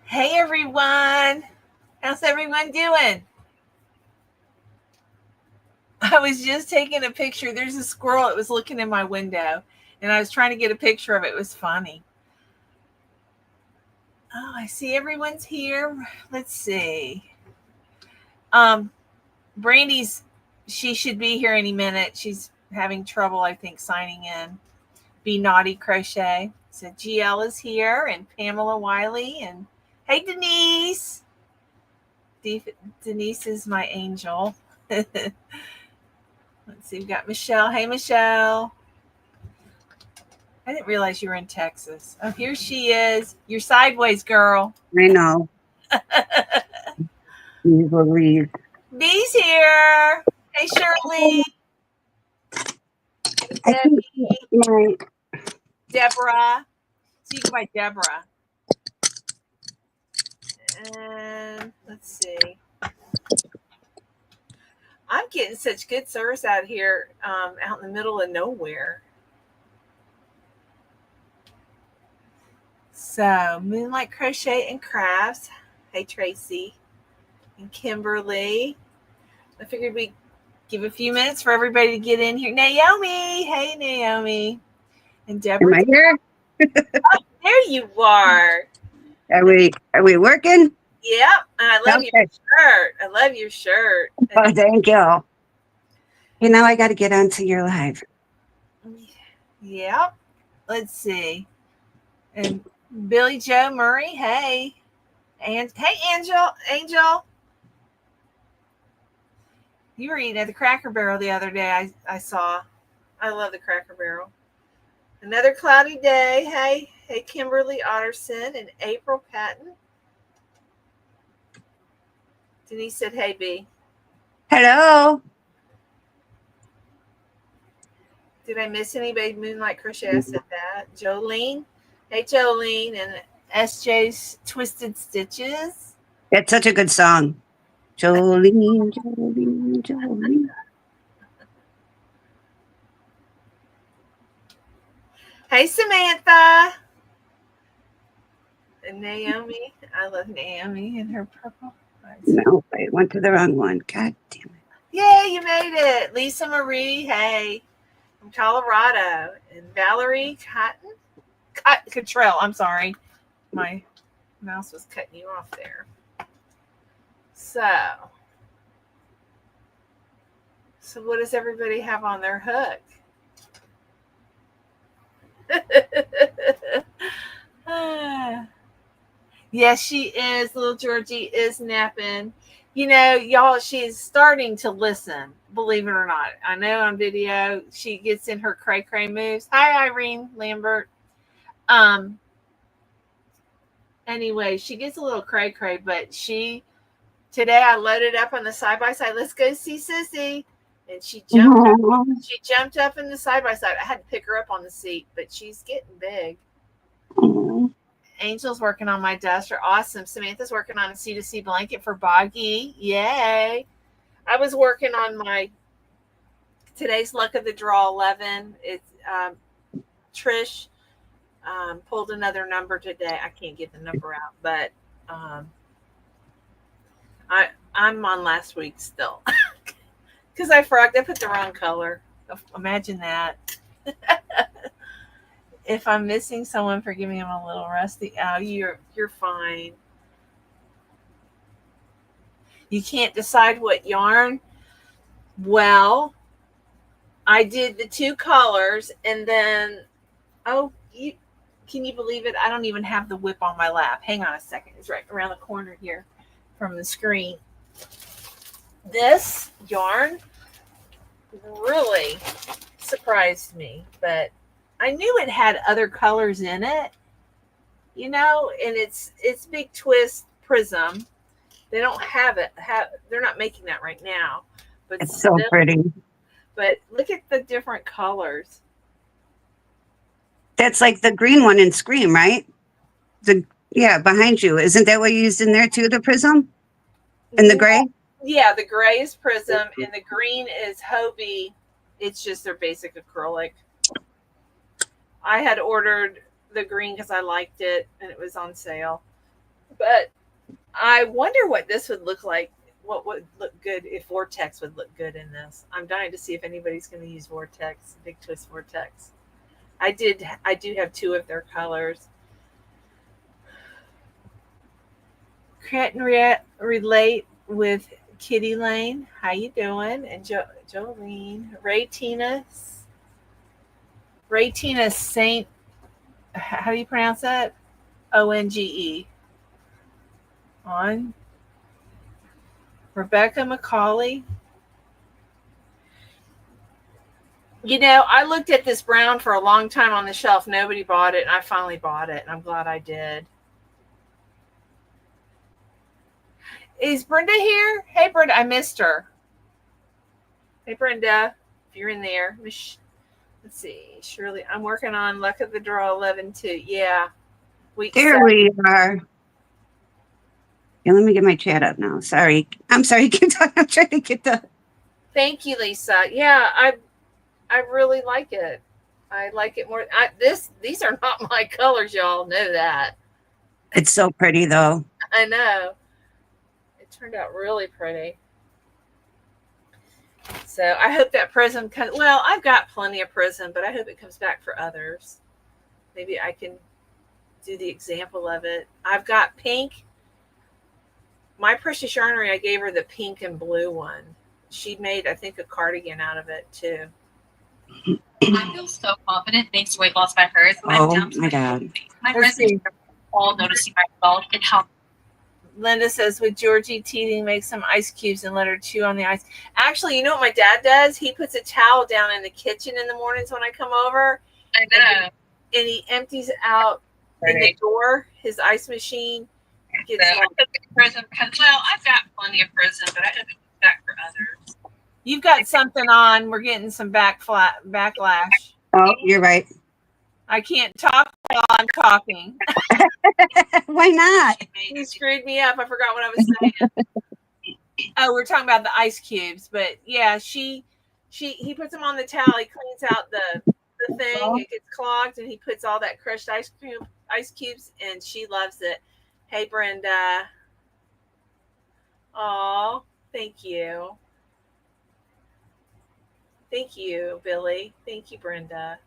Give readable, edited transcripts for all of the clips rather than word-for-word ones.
Hey everyone, how's everyone doing? I was just taking a picture. There's a squirrel. It was looking in my window, and I was trying to get a picture of it. It was funny. Oh, I see everyone's here. Let's see. Um, Brandy's. She should be here any minute. She's having trouble, I think, signing in. Be naughty crochet. So GL is here, and Pamela Wiley, and hey Denise. Denise is my angel. Let's see, we've got Michelle. Hey, Michelle. I didn't realize you were in Texas. Oh, here she is. You're sideways, girl. I know. You believe. Bee's here. Hey, Shirley. I think my Deborah. So you go by Deborah. And let's see. I'm getting such good service out here, out in the middle of nowhere. So, Moonlight Crochet and Crafts. Hey, Tracy and Kimberly. I figured we'd give a few minutes for everybody to get in here. Naomi. Hey, Naomi. And Deborah. am I here? Oh, there you are. Are we working? Yep. I love your shirt. I love your shirt. Oh, thank you. You know, I got to get onto your live. Yep. Let's see. And Billy Joe Murray. Hey. And hey, Angel. You were eating at the Cracker Barrel the other day. I saw. I love the Cracker Barrel. Another cloudy day. Hey, Kimberly Otterson and April Patton. Denise said, hey, B. Hello. Did I miss anybody? Moonlight Crochet, I said that. Jolene. Hey, Jolene. And SJ's Twisted Stitches. That's such a good song. Jolene, Jolene, Jolene. Hey, Samantha. And Naomi. I love Naomi and her purple. No, I went to the wrong one. God damn it. Yay, you made it. Lisa Marie. Hey. From Colorado. And Valerie Cottrell. I'm sorry. My mouse was cutting you off there. So what does everybody have on their hook? Yes, she is. Little Georgie is napping. You know, y'all, she's starting to listen, believe it or not. I know on video she gets in her cray moves. Hi, Irene Lambert. Anyway, she gets a little cray, but today I loaded up on the side-by-side. Let's go see Sissy. And she jumped up in the side-by-side. I had to pick her up on the seat, but she's getting big. Angel's working on my duster. Awesome. Samantha's working on a C2C blanket for Boggy. Yay. I was working on my today's luck of the draw 11. It's Trish pulled another number today. I can't get the number out, but I'm on last week still. Because I forgot. I put the wrong color. Imagine that. If I'm missing someone, forgive me, I'm a little rusty. Oh, you're fine. You can't decide what yarn? Well, I did the 2 colors, and then can you believe it? I don't even have the whip on my lap. Hang on a second. It's right around the corner here from the screen. This yarn really surprised me, but I knew it had other colors in it, you know, and it's Big Twist Prism. They don't have it. They're not making that right now, but it's so pretty. But look at the different colors. That's like the green one in Scream, right? Behind you. Isn't that what you used in there too? The prism and the gray. Yeah, the gray is Prism and the green is Hobie. It's just their basic acrylic. I had ordered the green because I liked it and it was on sale. But I wonder what this would look like. What would look good if Vortex would look good in this. I'm dying to see if anybody's going to use Vortex, Big Twist Vortex. I do have two of their colors. Can't relate with Kitty Lane. How you doing? And Jolene. Ray Tina Saint. How do you pronounce that? ONGE. On. Rebecca McCauley. You know, I looked at this brown for a long time on the shelf. Nobody bought it, and I finally bought it, and I'm glad I did. Is Brenda here? Hey, Brenda, I missed her. Hey, Brenda, if you're in there. Let's see. Shirley, I'm working on Luck of the Draw 11 too. Yeah. There we are. Yeah, let me get my chat up now. Sorry. I'm sorry. I'm trying to get the. Thank you, Lisa. Yeah, I really like it. I like it more. These are not my colors, y'all know that. It's so pretty, though. I know. It turned out really pretty. So I hope that prism comes. Well, I've got plenty of prism, but I hope it comes back for others. Maybe I can do the example of it. I've got pink. My Precious Yarnery, I gave her the pink and blue one. She made, I think, a cardigan out of it too. I feel so confident thanks to weight loss by hers. Oh my God. My residents are all noticing my results and how. Linda says, would Georgie Teeting make some ice cubes and let her chew on the ice? Actually, you know what my dad does? He puts a towel down in the kitchen in the mornings when I come over. I know. And he empties out in the door his ice machine. So I hope the prism comes. Well, I've got plenty of prism, but I hope it comes back for others. You've got something on. We're getting some backlash. Oh, you're right. I can't talk while I'm talking. Why not? You screwed me up. I forgot what I was saying. Oh, we're talking about the ice cubes, but yeah, he puts them on the towel. He cleans out the thing. It gets clogged, and he puts all that crushed ice cubes, and she loves it. Hey, Brenda. Oh, thank you. Thank you, Billy. Thank you, Brenda.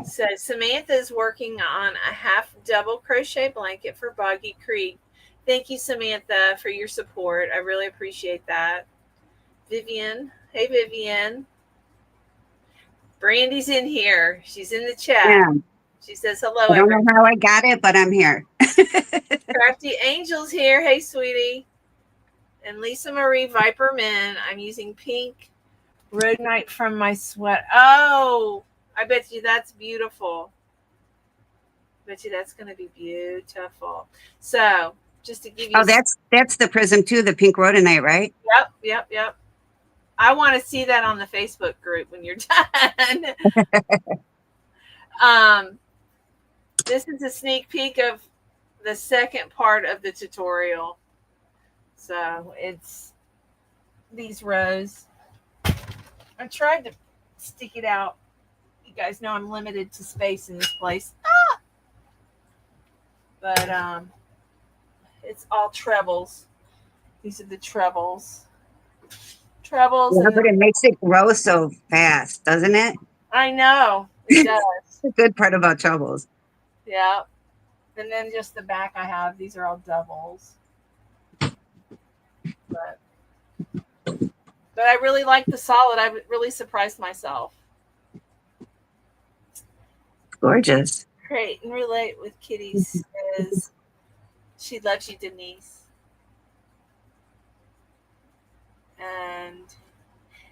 So Samantha's working on a half double crochet blanket for Boggy Creek. Thank you, Samantha, for your support. I really appreciate that. Vivian. Hey, Vivian. Brandy's in here. She's in the chat. Yeah. She says hello. I don't know how I got it, but I'm here. Crafty Angel's here. Hey, sweetie. And Lisa Marie Viperman. I'm using pink Rhodonite from my sweat. Oh, I bet you that's beautiful. Bet you that's going to be beautiful. So just to give you. Oh, that's the prism too, the pink rhodonite, right? Yep. I want to see that on the Facebook group when you're done. This is a sneak peek of the second part of the tutorial. So it's these rows. I tried to stick it out. You guys know I'm limited to space in this place. But it's all trebles. These are the trebles. Yeah, but it makes it grow so fast, doesn't it? I know. It does. That's the good part about trebles. Yeah. And then just the back I have. These are all doubles. But I really like the solid. I really surprised myself. Gorgeous. Great. And relate with Kitty says she loves you, Denise. And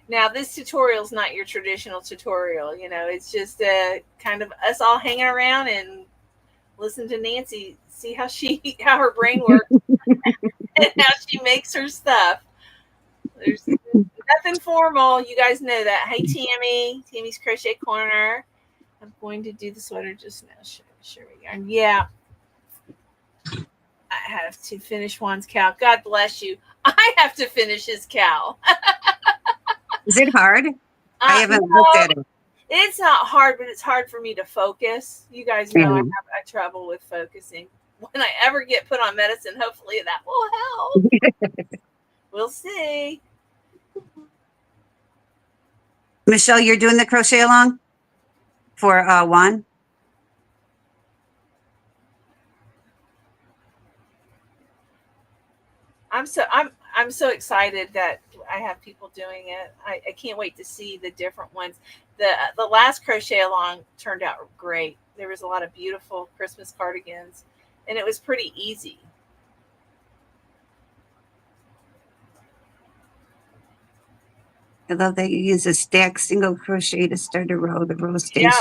now this tutorial is not your traditional tutorial. You know, it's just kind of us all hanging around and listen to Nancy, see how her brain works and how she makes her stuff. There's nothing formal. You guys know that. Hey, Tammy's Crochet Corner. I'm going to do the sweater just now. Sure we go. Yeah. I have to finish Juan's cowl. God bless you. I have to finish his cowl. Is it hard? I haven't looked at it. It's not hard, but it's hard for me to focus. You guys know Mhm. I have trouble with focusing. When I ever get put on medicine, hopefully that will help. We'll see. Michelle, you're doing the crochet along for Juan? I'm so excited that I have people doing it. I can't wait to see the different ones. The last crochet along turned out great. There was a lot of beautiful Christmas cardigans, and it was pretty easy. I love that you use a stack single crochet to start a row. The row stays. Yeah.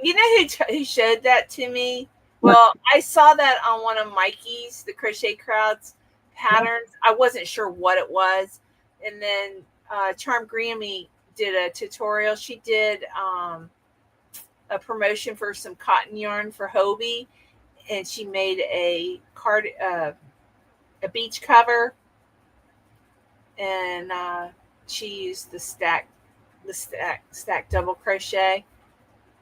You know who showed that to me? Well, I saw that on one of Mikey's, the Crochet Crowd's patterns. I wasn't sure what it was. And then Charm Grammy did a tutorial. She did a promotion for some cotton yarn for Hobie, and she made a beach cover, and she used the stack double crochet,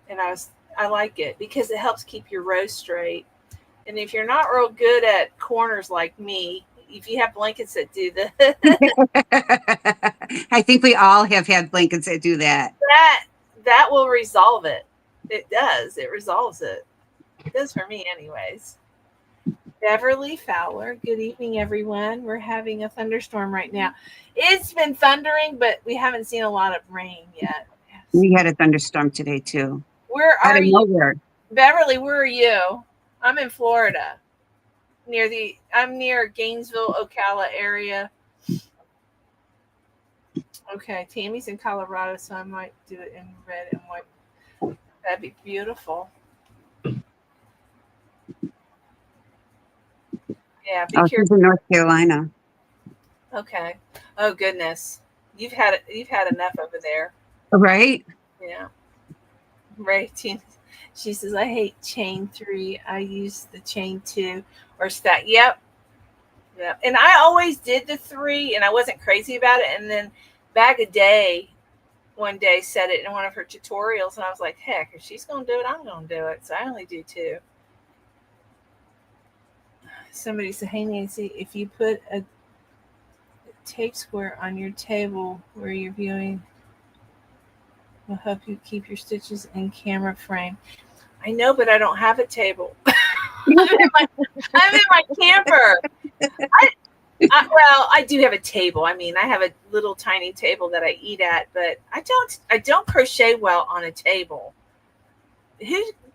and I like it because it helps keep your rows straight. And if you're not real good at corners like me, if you have blankets that do that, I think we all have had blankets that do that. that will resolve it. It does. It resolves it. It does for me, anyways. Beverly Fowler. Good evening, everyone. We're having a thunderstorm right now. It's been thundering, but we haven't seen a lot of rain yet. Yes. We had a thunderstorm today too. Where Out are of you? nowhere. Beverly, where are you? I'm in Florida. I'm near Gainesville, Ocala area. Okay, Tammy's in Colorado, so I might do it in red and white. That'd be beautiful. Yeah, be Oh, careful. she's in North Carolina. Okay. Oh goodness, you've had enough over there. Right? Yeah. Right. She says, I hate chain 3. I use the chain 2 or stack. Yep. Yep. And I always did the 3, and I wasn't crazy about it. And then Bag a Day one day said it in one of her tutorials, and I was like, heck, if she's going to do it, I'm going to do it. So I only do 2. Somebody said, hey, Nancy, if you put a tape square on your table where you're viewing, will help you keep your stitches in camera frame. I know, but I don't have a table. I'm in my camper. I do have a table. I mean, I have a little tiny table that I eat at, but I don't crochet well on a table.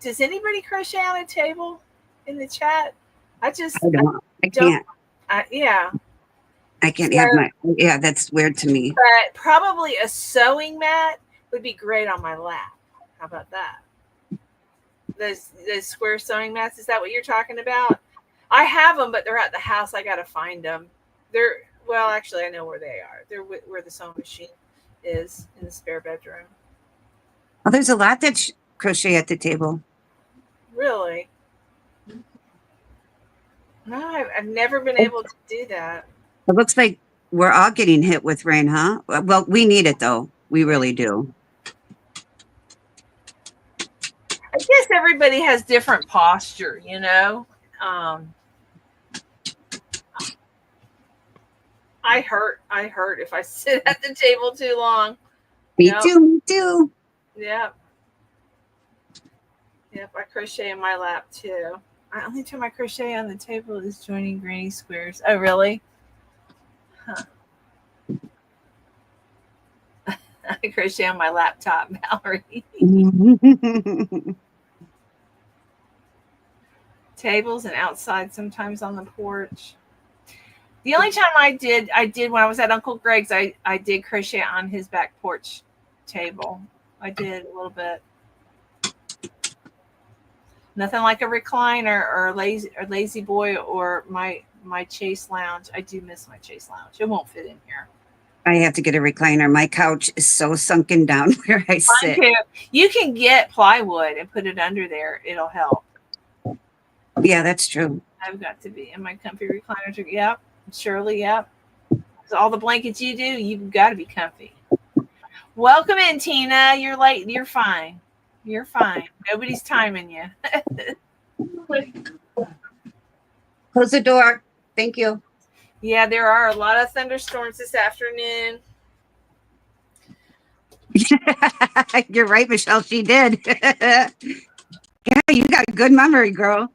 Does anybody crochet on a table in the chat? I don't. I can't. Yeah. I can't have my. Yeah, that's weird to me. But probably a sewing mat would be great on my lap. How about that? Those square sewing mats. Is that what you're talking about? I have them, but they're at the house. I got to find them. Actually, I know where they are. They're where the sewing machine is in the spare bedroom. Oh, there's a lot that crochet at the table. Really? No, I've never been able to do that. It looks like we're all getting hit with rain, huh? Well, we need it though. We really do. I guess everybody has different posture, you know. I hurt if I sit at the table too long. Me too. Yep. Yep, I crochet in my lap too. The only time I crochet on the table is joining granny squares. Oh, really? Huh. I crochet on my laptop, Mallory. Tables and outside, sometimes on the porch. The only time I did when I was at Uncle Greg's, I did crochet on his back porch table. I did a little bit. Nothing like a recliner or lazy boy or my Chase lounge. I do miss my Chase lounge. It won't fit in here. I have to get a recliner. My couch is so sunken down where I sit. You can get plywood and put it under there. It'll help. Yeah, that's true. I've got to be in my comfy recliner. Yep. Shirley, yep. So all the blankets you do, you've got to be comfy. Welcome in, Tina. You're late. You're fine. You're fine. Nobody's timing you. Close the door. Thank you. Yeah, there are a lot of thunderstorms this afternoon. You're right, Michelle. She did. Yeah, you got a good memory, girl.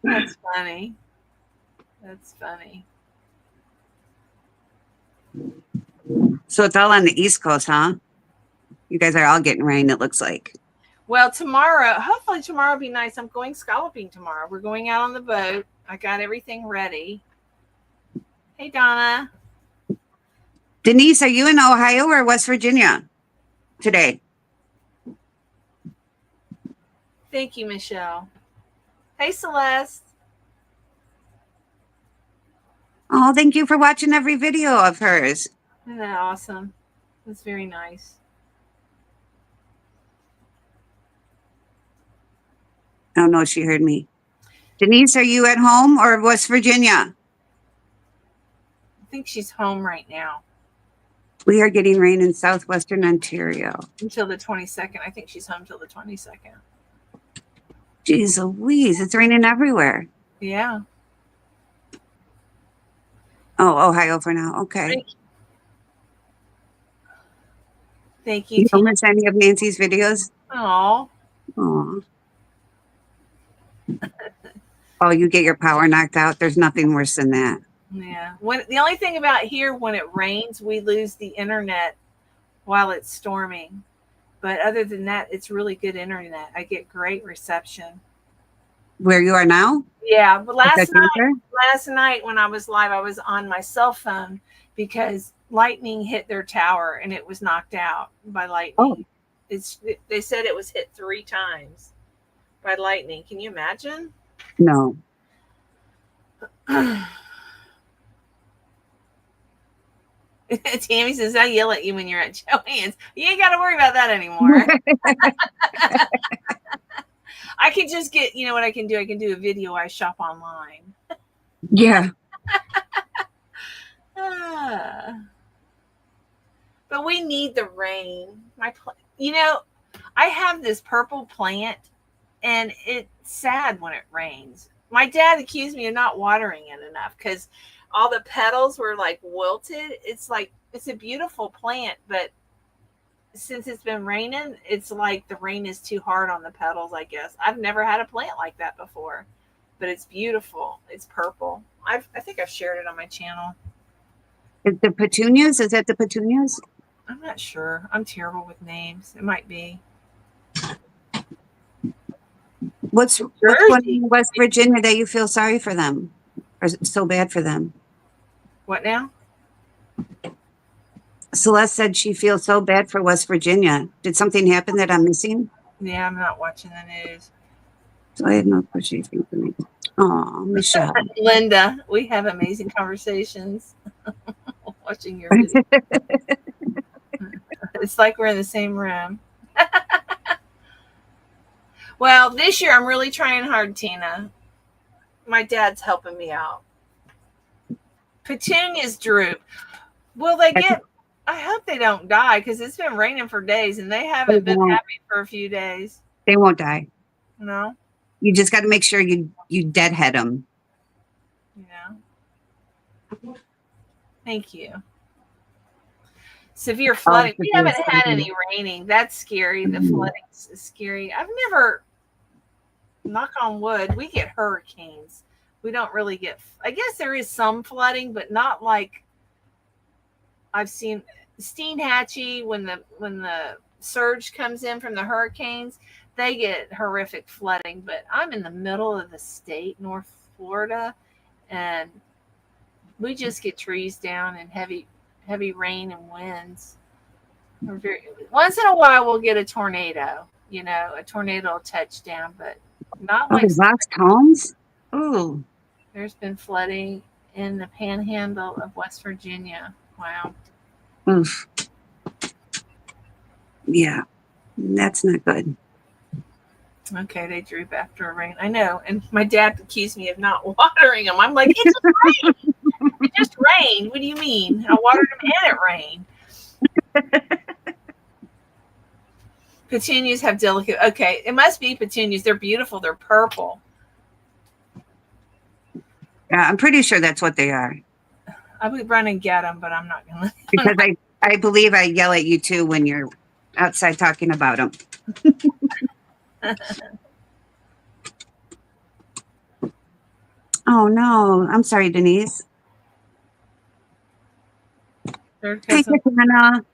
That's funny. That's funny. So it's all on the East Coast, huh? You guys are all getting rain, it looks like. Well, tomorrow, hopefully tomorrow will be nice. I'm going scalloping tomorrow. We're going out on the boat. I got everything ready. Hey, Donna. Denise, are you in Ohio or West Virginia today? Thank you, Michelle. Hey, Celeste. Oh, thank you for watching every video of hers. Isn't that awesome? That's very nice. Oh, no, she heard me. Denise, are you at home or West Virginia? I think she's home right now We are getting rain in southwestern Ontario. until the 22nd. I think she's home till the 22nd. Jeez Louise, it's raining everywhere. Yeah. Oh, Ohio for now. Okay. Thank you, You don't Tina. miss any of Nancy's videos? Oh, Oh. Oh, you get your power knocked out. There's nothing worse than that. yeah. The only thing about here, when it rains, we lose the internet while it's storming. But other than that, it's really good internet. I get great reception. Where you are now? Yeah, but last Is that Denver? night when I was live, I was on my cell phone because lightning hit their tower and it was knocked out by lightning. Oh. They said it was hit 3 times by lightning. Can you imagine? No. Tammy says, I yell at you when you're at Joanne's. You ain't got to worry about that anymore. I can just get, you know what I can do? I can do a video. I shop online. Yeah. But we need the rain. I have this purple plant, and it's sad when it rains. My dad accused me of not watering it enough because all the petals were like wilted. It's a beautiful plant, but since it's been raining, it's like the rain is too hard on the petals, I guess. I've never had a plant like that before, but it's beautiful. It's purple. I think I've shared it on my channel. Is the petunias? Is that the petunias? I'm not sure. I'm terrible with names. It might be. What's one in West Virginia that you feel sorry for them? Or is it so bad for them? What now? Celeste said she feels so bad for West Virginia. Did something happen that I'm missing? Yeah, I'm not watching the news. So I have no crochet information. Oh, Michelle. Linda, we have amazing conversations. Watching your video. It's like we're in the same room. Well, this year I'm really trying hard, Tina. My dad's helping me out. Petunias droop. Will they get? I hope they don't die because it's been raining for days and they haven't been happy for a few days. They won't die. No. You just got to make sure you deadhead them. Yeah. Thank you. Severe flooding. We haven't had any raining. That's scary. The flooding is scary. I've never, knock on wood, we get hurricanes. We don't really get, I guess there is some flooding, but not like I've seen Steenhatchee when the surge comes in from the hurricanes, they get horrific flooding. But I'm in the middle of the state, North Florida, and we just get trees down and heavy rain and winds. Once in a while we'll get a tornado. A tornado will touch down, but not like Vox homes. Oh, there's been flooding in the panhandle of West Virginia. Wow. Oof. Yeah, that's not good. Okay, they droop after a rain. I know. And my dad accused me of not watering them. I'm like, it just rained. It just rained. What do you mean? I watered them and it rained. Petunias have delicate. Okay, it must be petunias. They're beautiful. They're purple. Yeah, I'm pretty sure that's what they are. I would run and get them, but I'm not going to. Because I believe I yell at you too when you're outside talking about them. Oh no, I'm sorry, Denise. Third Hi, cousin. Katrina.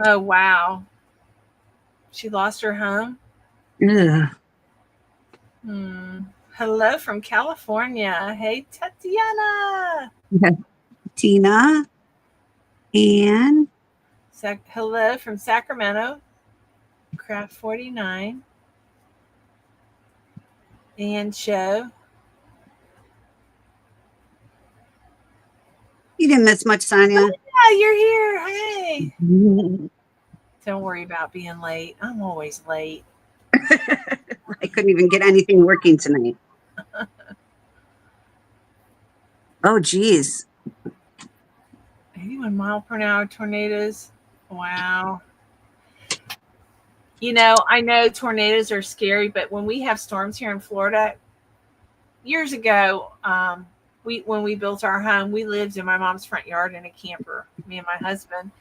Oh, wow. She lost her home? Ugh. Hello from California. Hey, Tatiana. Tina. And Hello from Sacramento. Craft 49. And Show. you didn't miss much, Sonia. Yeah, you're here. Hey. Don't worry about being late. I'm always late. I couldn't even get anything working tonight. Oh, geez. 81 mile per hour tornadoes. Wow. You know, I know tornadoes are scary, but when we have storms here in Florida, years ago, when we built our home, we lived in my mom's front yard in a camper, me and my husband.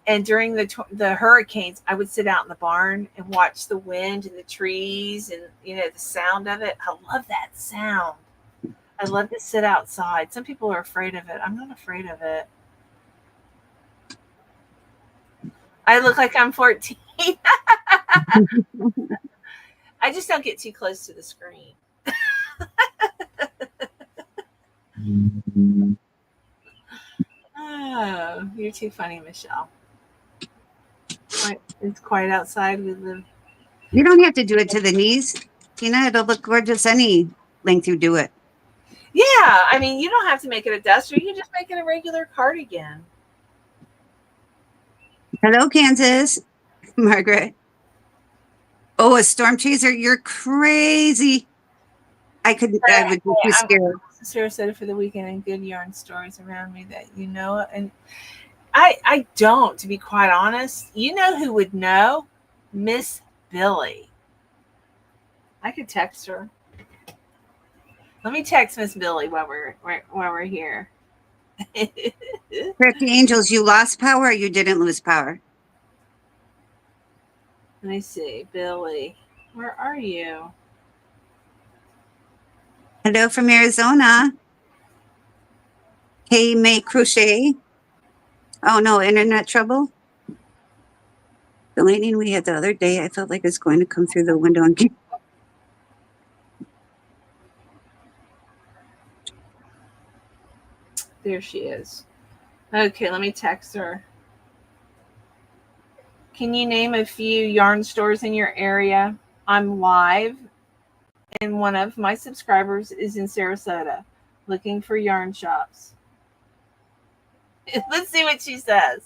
And during the hurricanes, I would sit out in the barn and watch the wind and the trees and, you know, the sound of it. I love that sound. I love to sit outside. Some people are afraid of it. I'm not afraid of it. I look like I'm 14. I just don't get too close to the screen. Oh, you're too funny, Michelle. It's quiet outside. We live. You don't have to do it to the knees, Tina. It'll look gorgeous any length you do it. Yeah, I mean, you don't have to make it a duster. You can just make it a regular cardigan. Hello, Kansas. Margaret. Oh, a storm chaser? You're crazy. I would be too scared. Sarasota for the weekend and good yarn stories around me that you know. And I don't, to be quite honest. You know who would know? Miss Billie. I could text her. Let me text Miss Billie while we're here. Crafty Angels, you lost power or you didn't lose power? Let me see. Billie, where are you? Hello from Arizona. Hey, May Crochet. Oh, no, internet trouble? The lightning we had the other day, I felt like it was going to come through the window and There she is. Okay, let me text her. Can you name a few yarn stores in your area? I'm live, and one of my subscribers is in Sarasota looking for yarn shops. Let's see what she says.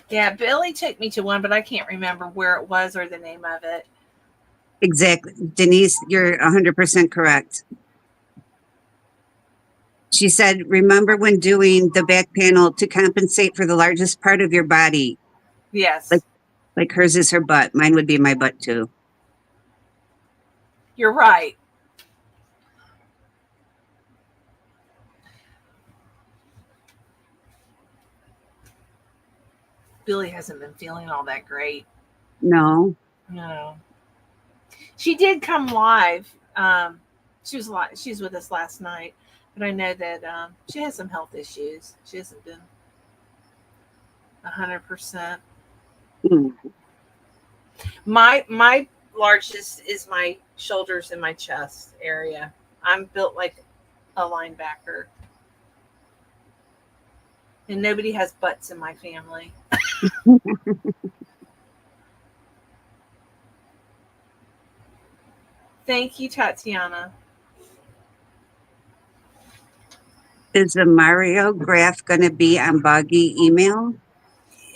Yeah, Billie took me to one, but I can't remember where it was or the name of it. Exactly. Denise, you're 100% correct. She said, remember when doing the back panel to compensate for the largest part of your body? Yes. Like hers is her butt. Mine would be my butt too. You're right. Billie hasn't been feeling all that great. No. She did come live. She was with us last night, but I know that she has some health issues. She hasn't been 100%. My largest is my shoulders and my chest area. I'm built like a linebacker. And nobody has butts in my family. Thank you, Tatiana. Is the Mario graph going to be on Boggy email?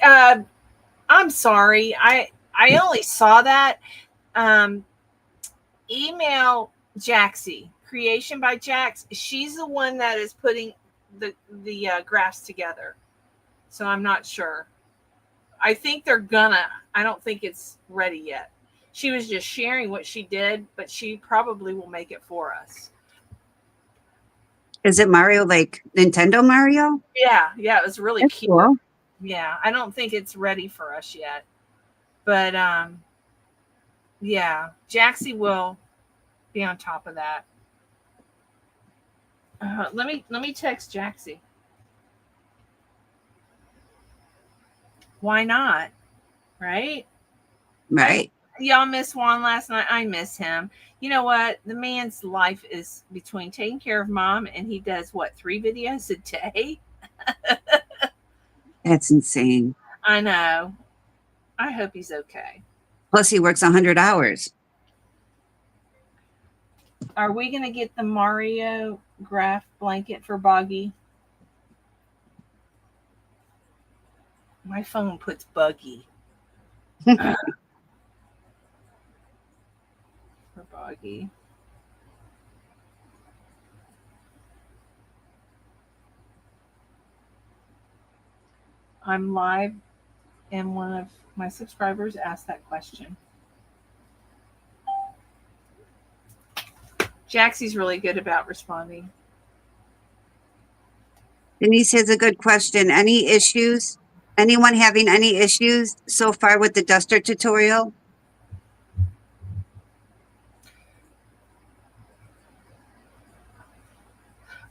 I'm sorry. I only saw that. Email Jaxi, Creation by Jax. She's the one that is putting the graphs together. So I'm not sure. I think they're gonna. I don't think it's ready yet. She was just sharing what she did, but she probably will make it for us. Is it Mario like Nintendo Mario? Yeah, it was really That's cute. cool. Yeah, I don't think it's ready for us yet. But yeah, Jaxi will be on top of that. Let me text Jaxi. Why not? Right? Right. Y'all miss Juan last night. I miss him. You know what? The man's life is between taking care of mom and he does what, 3 videos a day? That's insane. I know. I hope he's okay. Plus, he works 100 hours. Are we going to get the Mario graph blanket for Boggy? My phone puts Buggy. For Boggy. I'm live and one of my subscribers asked that question. Jaxi's really good about responding. Denise has a good question. Any issues? Anyone having any issues so far with the duster tutorial?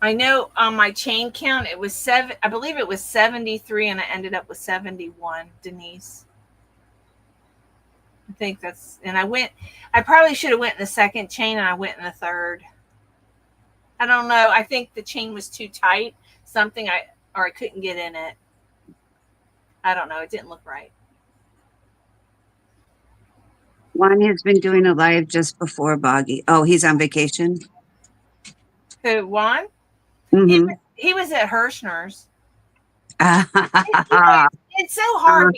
I know on my chain count, it was 7. I believe it was 73 and I ended up with 71, Denise. I think that's, and I probably should have went in the second chain and I went in the third. I don't know. I think the chain was too tight. I couldn't get in it. I don't know. It didn't look right. Juan has been doing a live just before Boggy. Oh, he's on vacation? Who, Juan? Mm-hmm. He was at Hirschner's. Uh-huh. It's so hard.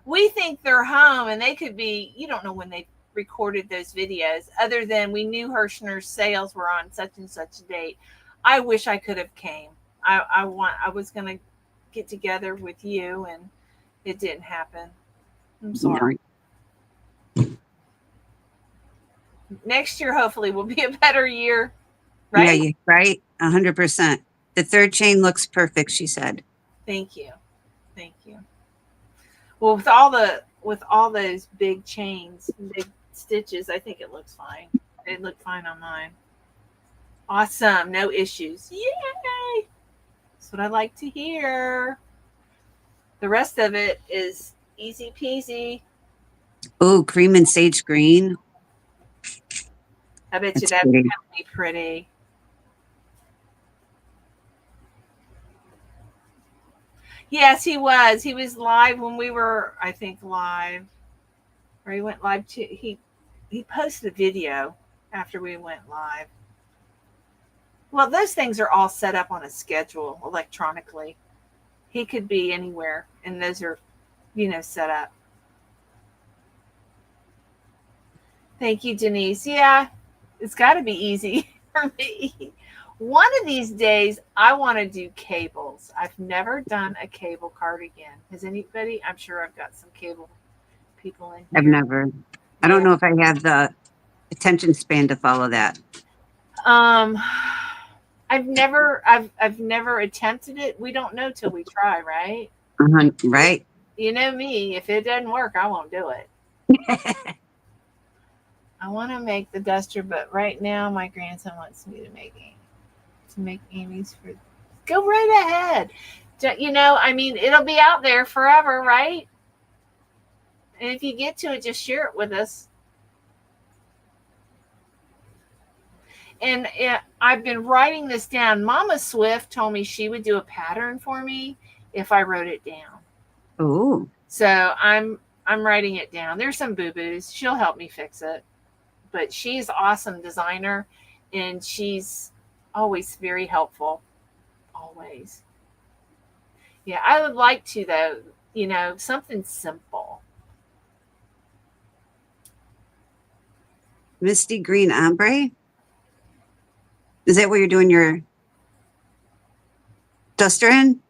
We think they're home and they could be, you don't know when they recorded those videos, other than we knew Hirschner's sales were on such and such a date. I wish I could have came. I was going to get together with you and it didn't happen. I'm sorry. Next year, hopefully, will be a better year. Right? Yeah, right. 100%. The third chain looks perfect, she said. Thank you. Thank you. Well, with all those big chains, big stitches, I think it looks fine. It looked fine on mine. Awesome. No issues. Yay. That's what I like to hear. The rest of it is easy peasy. Oh, cream and sage green. I bet you that's going to be pretty. Yes, he was. He was live when we were, I think, live. Or he went live too. He posted a video after we went live. Well, those things are all set up on a schedule electronically. He could be anywhere, and those are, set up. Thank you, Denise. Yeah, it's got to be easy for me. One of these days, I want to do cables. I've never done a cable cardigan. Has anybody? I'm sure I've got some cable people in here. I've never. I don't know if I have the attention span to follow that. I've never attempted it. We don't know till we try, right? Right. You know me. If it doesn't work, I won't do it. I want to make the duster, but right now my grandson wants me to make Amy's for. Go right ahead. It'll be out there forever, right? And if you get to it, just share it with us. And I've been writing this down. Mama Swift told me she would do a pattern for me if I wrote it down. Oh. So I'm writing it down. There's some boo-boos. She'll help me fix it. But she's an awesome designer, and she's always very helpful. always. Yeah, I would like to though, you know, something simple. Misty green ombre. Is that what you're doing your duster in?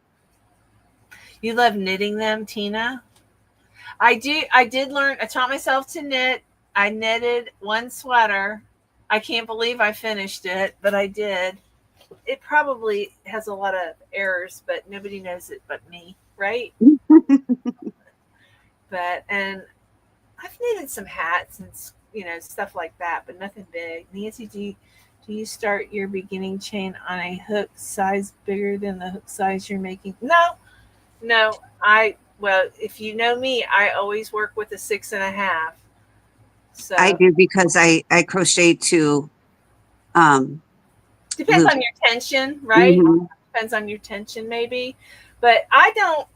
You love knitting them, Tina? I do. I did learn. I taught myself to knit. I knitted one sweater. I can't believe I finished it, but I did. It probably has a lot of errors, but nobody knows it but me, right? But and I've knitted some hats and stuff like that, but nothing big. Nancy, do you start your beginning chain on a hook size bigger than the hook size you're making? No, no. Well, if you know me, I always work with a 6.5. So I do because I crochet to depends loop. on your tension, right? Mhm. Depends on your tension, maybe. But I don't.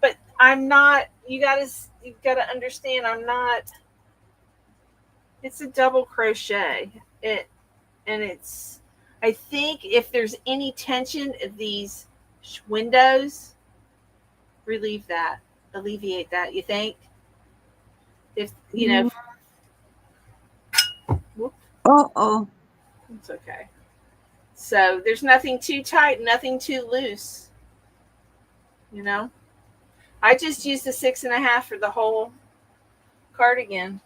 But I'm not. You gotta understand. I'm not. It's a double crochet. It's. I think if there's any tension of these windows, alleviate that. You think? If you know, whoop, Oh. it's okay. So there's nothing too tight, nothing too loose. You know, I just used the 6.5 for the whole cardigan.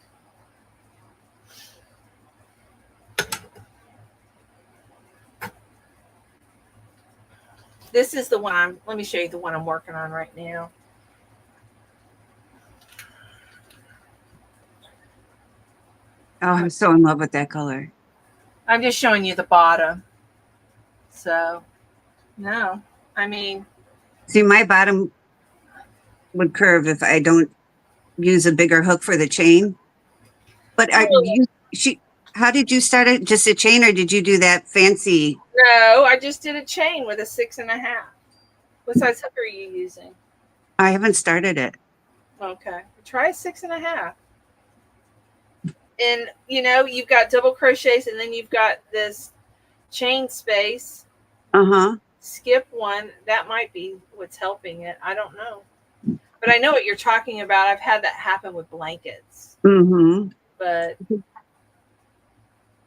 This is the one let me show you the one I'm working on right now. Oh, I'm so in love with that color. I'm just showing you the bottom. So, no, I mean, See, my bottom would curve if I don't use a bigger hook for the chain. But how did you start it? Just a chain, or did you do that fancy? no, I just did a chain with a 6.5. What size hook are you using? I haven't started it. Okay, try a 6.5. And you've got double crochets, and then you've got this chain space. Uh-huh. Skip one. That might be what's helping it. I don't know. But I know what you're talking about. I've had that happen with blankets. Mm-hmm. But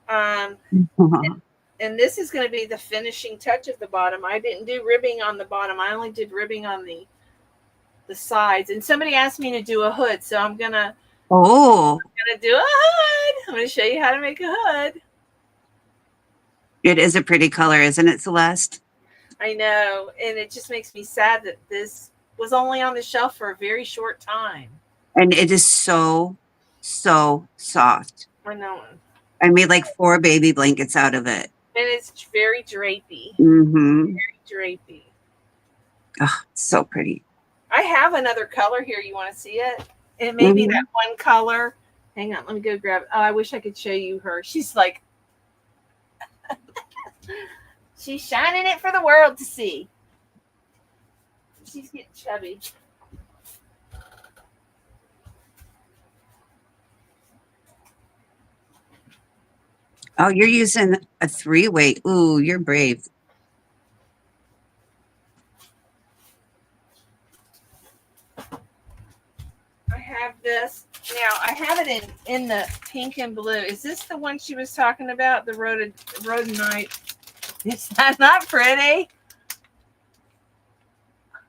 Uh-huh. and this is going to be the finishing touch of the bottom. I didn't do ribbing on the bottom. I only did ribbing on the sides. And somebody asked me to do a hood, so I'm gonna do a hood. I'm gonna show you how to make a hood. It is a pretty color, isn't it, Celeste? I know, and it just makes me sad that this was only on the shelf for a very short time. And it is so soft. I know. I made like 4 baby blankets out of it. And it's very drapey. Mm-hmm. Very drapey. Oh, it's so pretty. I have another color here. You want to see it? It may be that one color. Hang on, let me go grab it. Oh, I wish I could show you her. She's like, she's shining it for the world to see. She's getting chubby. Oh, you're using a 3-weight. Ooh, you're brave. I have this. Now, I have it in the pink and blue. Is this the one she was talking about? The rhodonite. Is that not pretty?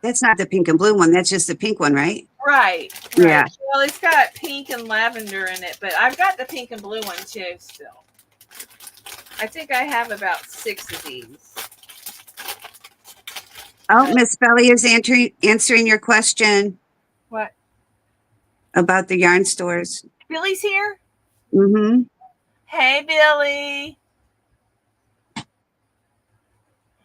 That's not the pink and blue one. That's just the pink one, right? Right. Yeah. Well, it's got pink and lavender in it, but I've got the pink and blue one too still. I think I have about 6 of these. Oh, Miss Belly is answering your question. What? About the yarn stores. Billy's here? Mm-hmm. Hey, Billy.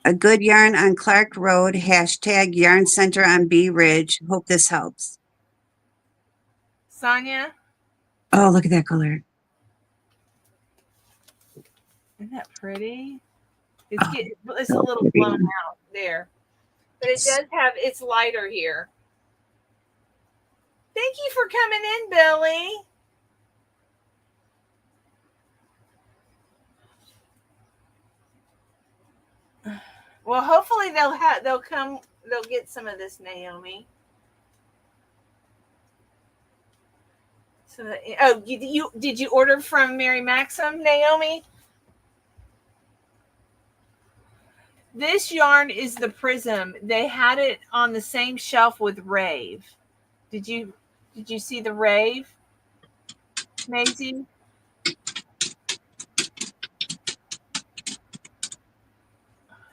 A good yarn on Clark Road. # yarn center on Bee Ridge. Hope this helps. Sonia? Oh, look at that color. Isn't that pretty? It's so a little pretty. blown out there. But it does have, it's lighter here. Thank you for coming in, Billy. Well, hopefully they'll get some of this, Naomi. So, did you order from Mary Maxim, Naomi? This yarn is the Prism. They had it on the same shelf with Rave. Did you see the Rave, Maisie?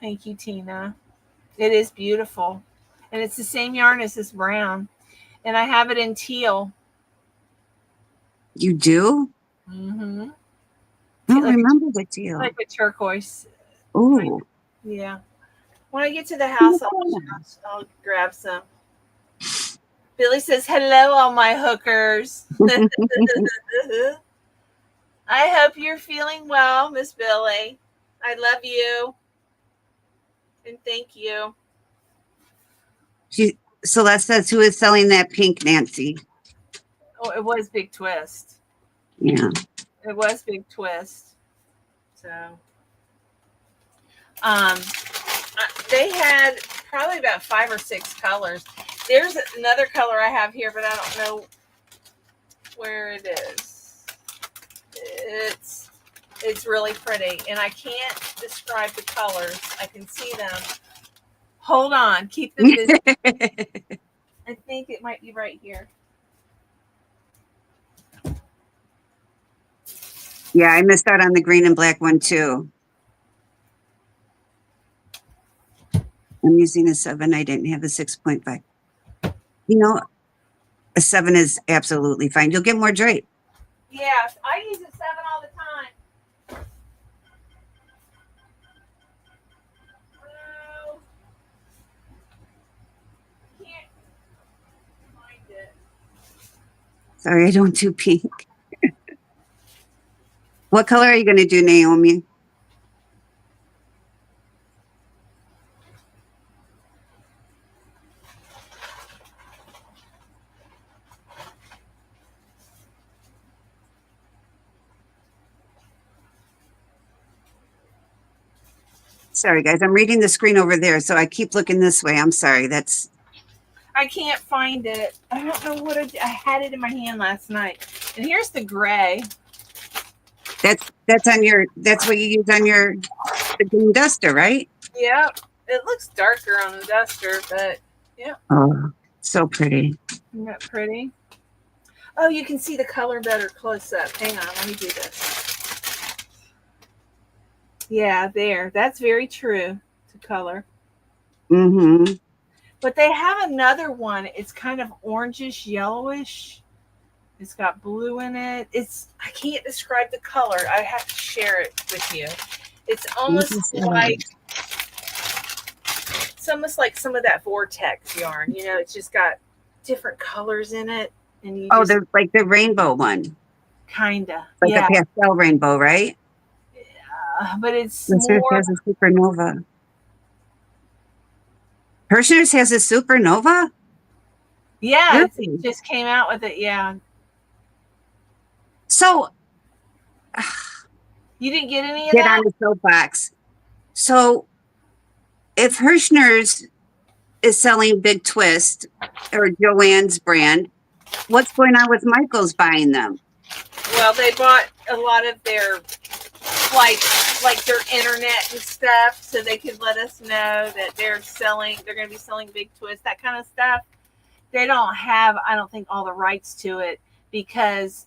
Thank you, Tina. It is beautiful. And it's the same yarn as this brown. And I have it in teal. You do? Mm-hmm. I don't remember the teal. Like a turquoise. Oh. Yeah. When I get to the house, I'll grab some. Billy says, hello, all my hookers. I hope you're feeling well, Miss Billy. I love you. And thank you. Celeste says, who is selling that pink, Nancy? Oh, it was Big Twist. Yeah. It was Big Twist. So, they had probably about 5 or 6 colors. There's another color I have here, but I don't know where it is. It's really pretty, and I can't describe the colors. I can see them. Hold on, keep them busy. I think it might be right here. Yeah, I missed out on the green and black one too. I'm using a 7. I didn't have a 6.5. You know, a 7 is absolutely fine. You'll get more drape. Yeah, I use a 7 all the time. Well, can't find it. Sorry, I don't do pink. What color are you going to do, Naomi? Sorry, guys. I'm reading the screen over there, so I keep looking this way. I'm sorry. I can't find it. I don't know what I had it in my hand last night. And here's the gray. That's on your. That's what you use on your the green duster, right? Yep. It looks darker on the duster, but yeah. Oh, so pretty. Isn't that pretty? Oh, you can see the color better close up. Hang on, let me do this. Yeah, there. That's very true to color. Mm-hmm. But they have another one. It's kind of orangish, yellowish. It's got blue in it. I can't describe the color. I have to share it with you. It's almost like some of that Vortex yarn. You know, it's just got different colors in it. And they're like the rainbow one. Kinda. Like yeah. a pastel rainbow, right? Yeah, but it's This more. has a supernova. Hirschner's has a supernova? Yeah, Really? it just came out with it. Yeah. So You didn't get any of get that? on the soapbox. So if Hirschner's is selling Big Twist or Joanne's brand, what's going on with Michael's buying them? Well, they bought a lot of their like their internet and stuff, so they could let us know that they're going to be selling Big Twist, that kind of stuff. They don't have, I don't think, all the rights to it because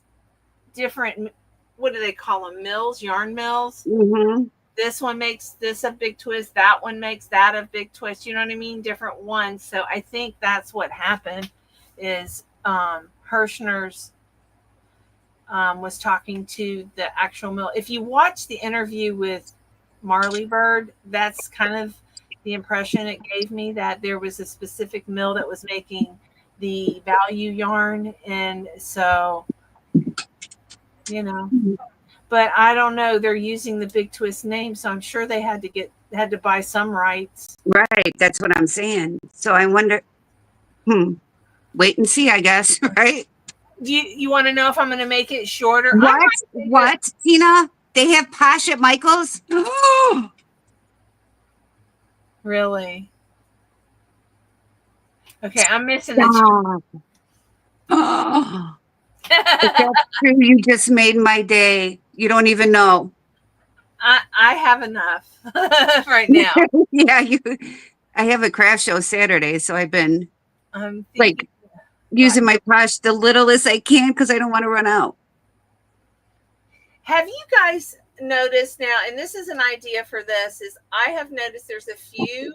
different, what do they call them? Mills, yarn mills. Mm-hmm. This one makes this a Big Twist. That one makes that a Big Twist. You know what I mean? Different ones. So I think that's what happened is Hirschner's was talking to the actual mill. If you watch the interview with Marley Bird, that's kind of the impression it gave me, that there was a specific mill that was making the value yarn. And so, you know, but I don't know. They're using the Big Twist name, so I'm sure they had to buy some rights. Right. That's what I'm saying. So I wonder, wait and see, I guess, right? Do you want to know if I'm going to make it shorter? What, Tina? They have Posh at Michael's? Really? Okay, I'm missing the Stop. Oh, if chat. that's true, you just made my day. You don't even know. I have enough right now. Yeah, I have a craft show Saturday, so I've been I'm thinking. like using my posh the littlest I can because I don't want to run out. Have you guys noticed now, and this is an idea for this, is I have noticed there's a few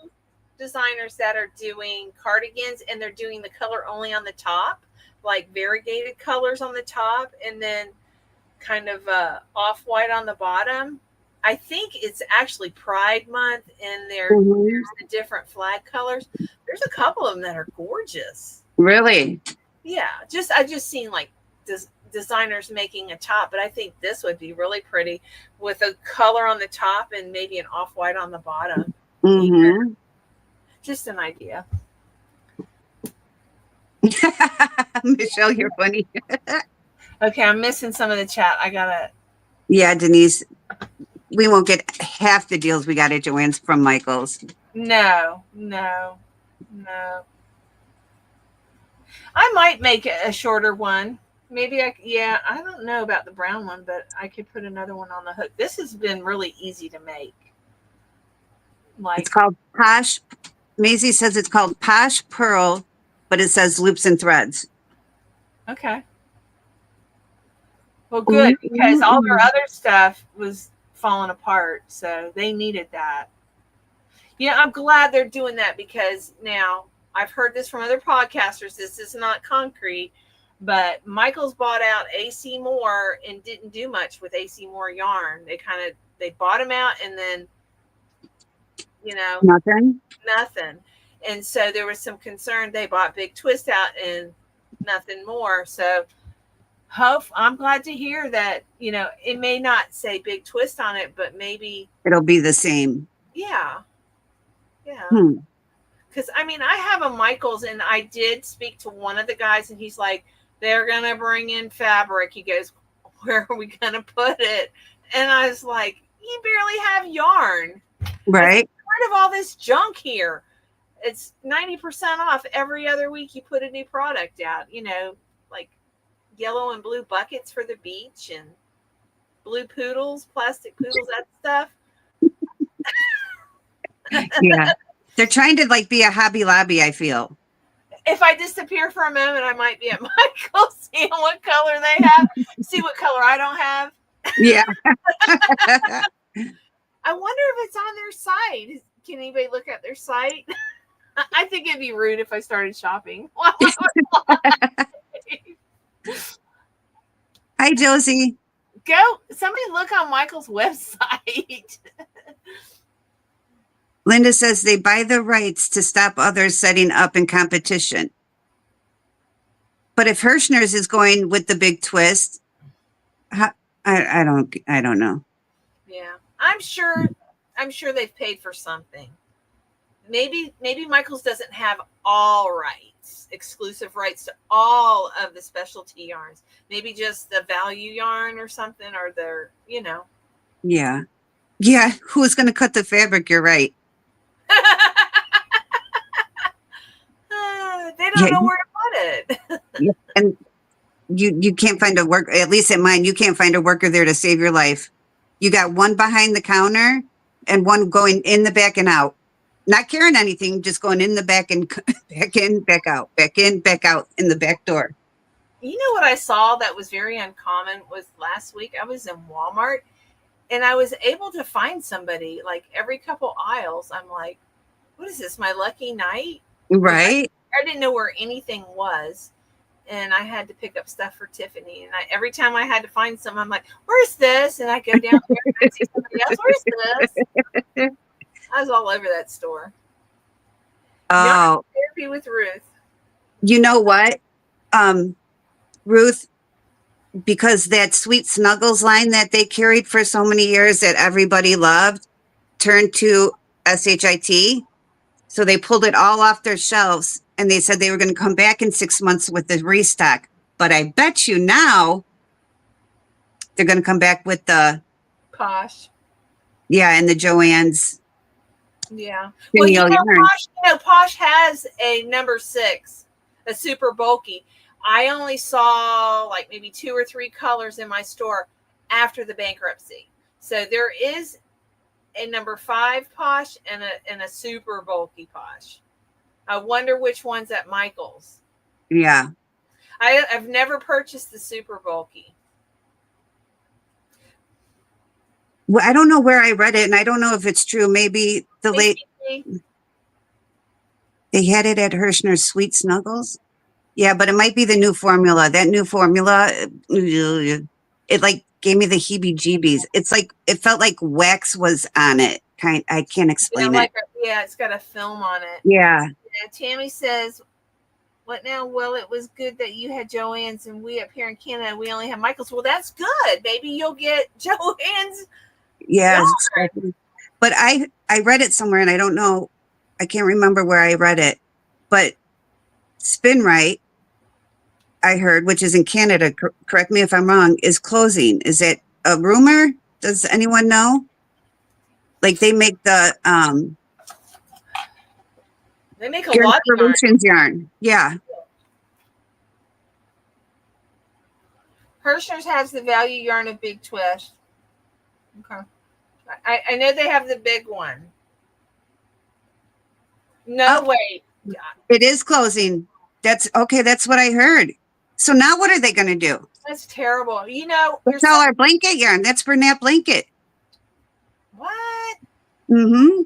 designers that are doing cardigans and they're doing the color only on the top, like variegated colors on the top and then kind of off-white on the bottom. I think it's actually Pride Month and there's the different flag colors. There's a couple of them that are gorgeous. Really? Yeah, I just seen like designers making a top, but I think this would be really pretty with a color on the top and maybe an off-white on the bottom. Mm-hmm. Just an idea. Michelle, you're funny. Okay, I'm missing some of the chat. I gotta. Yeah, Denise, we won't get half the deals we got at Joann's from Michael's. No. I might make a shorter one. Maybe I don't know about the brown one, but I could put another one on the hook. This has been really easy to make. Like, it's called Posh. Maisie says it's called Posh Pearl, but it says loops and threads. okay. Well, good, because all their other stuff was falling apart, so they needed that. Yeah, I'm glad they're doing that because now I've heard this from other podcasters. This is not concrete, but Michael's bought out AC Moore and didn't do much with AC Moore yarn. They bought him out and then, Nothing. And so there was some concern. They bought Big Twist out and nothing more. So I'm glad to hear that, it may not say Big Twist on it, but maybe it'll be the same. Yeah. Because I have a Michael's and I did speak to one of the guys and he's like, they're going to bring in fabric. He goes, where are we going to put it? And I was like, you barely have yarn. Right. Part of all this junk here. It's 90% off every other week you put a new product out, like yellow and blue buckets for the beach and blue poodles, plastic poodles, that stuff. Yeah. They're trying to be a Hobby Lobby, I feel. If I disappear for a moment, I might be at Michael's, seeing what color they have, see what color I don't have. Yeah. I wonder if it's on their site. Can anybody look at their site? I think it'd be rude if I started shopping. Hi, Josie. Somebody look on Michael's website. Linda says they buy the rights to stop others setting up in competition. But if Hirschner's is going with the Big Twist, I don't know. Yeah, I'm sure they've paid for something. Maybe Michael's doesn't have all rights, exclusive rights to all of the specialty yarns. Maybe just the value yarn or something, or their, Yeah. Yeah. Who's going to cut the fabric? You're right. They don't know where to put it. Yeah. And you can't find a worker, at least at mine, you can't find a worker there to save your life. You got one behind the counter and one going in the back and out. Not carrying anything, just going in the back and back in, back out, back in, back out in the back door. You know what I saw that was very uncommon was last week. I was in Walmart and I was able to find somebody like every couple aisles. I'm like, what is this? My lucky night? Right. I didn't know where anything was. And I had to pick up stuff for Tiffany. And every time I had to find some, I'm like, where's this? And I go down there and I see somebody else. Where's this? I was all over that store. Oh. Therapy with Ruth. You know what? Ruth, because that Sweet Snuggles line that they carried for so many years that everybody loved turned to SHIT. So they pulled it all off their shelves and they said they were going to come back in 6 months with the restock. But I bet you now they're going to come back with the Posh. Yeah, and the Joann's Yeah. Well, Chenille yarn. Posh has a number 6, a super bulky. I only saw like maybe 2 or 3 colors in my store after the bankruptcy. So there is a number 5 Posh and a super bulky Posh. I wonder which one's at Michael's. Yeah. I've never purchased the super bulky. Well, I don't know where I read it, and I don't know if it's true. Maybe they had it at Hirschner's Sweet Snuggles. Yeah, but it might be the new formula. That new formula, it like gave me the heebie-jeebies. It's like it felt like wax was on it. I can't explain it. It's got a film on it. Yeah. Tammy says, "What now? Well, it was good that you had Joann's, and we up here in Canada, we only have Michael's." Well, that's good. Maybe you'll get Joann's. Yeah, but I read it somewhere, and I don't know. I can't remember where I read it, but Spin Right, I heard, which is in Canada, correct me if I'm wrong, is closing. Is it a rumor? Does anyone know? Like they make the they make a lot of yarn. Yeah. Hirschner's has the value yarn of Big Twist. Okay. I know they have the big one. No way. It is closing. That's okay. That's what I heard. So now what are they going to do? That's terrible. That's all our blanket yarn. That's Bernat blanket. What? Mm-hmm.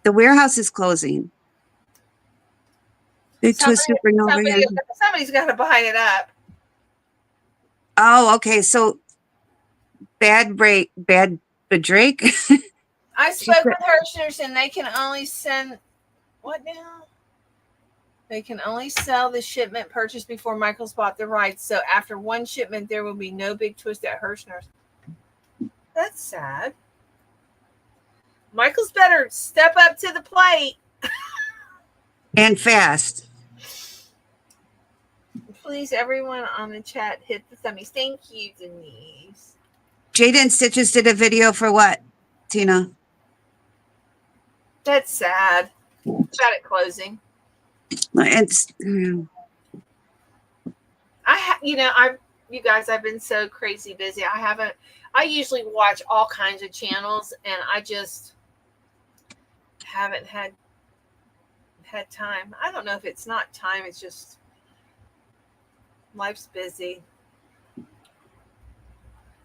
The warehouse is closing. Big Twist Supernova yarn. Somebody's got to buy it up. Oh, okay. So Bad Drake. I spoke with Hirschner's, and they can only send what now? They can only sell the shipment purchased before Michael's bought the rights. So after one shipment, there will be no Big Twist at Hirschner's. That's sad. Michael's better step up to the plate. And fast. Please, everyone on the chat, hit the thummies. Thank you, Denise. Jada and Stitches did a video for what, Tina? That's sad. About it closing. It's you guys, I've been so crazy busy. I usually watch all kinds of channels, and I just haven't had time. I don't know if it's not time. It's just life's busy.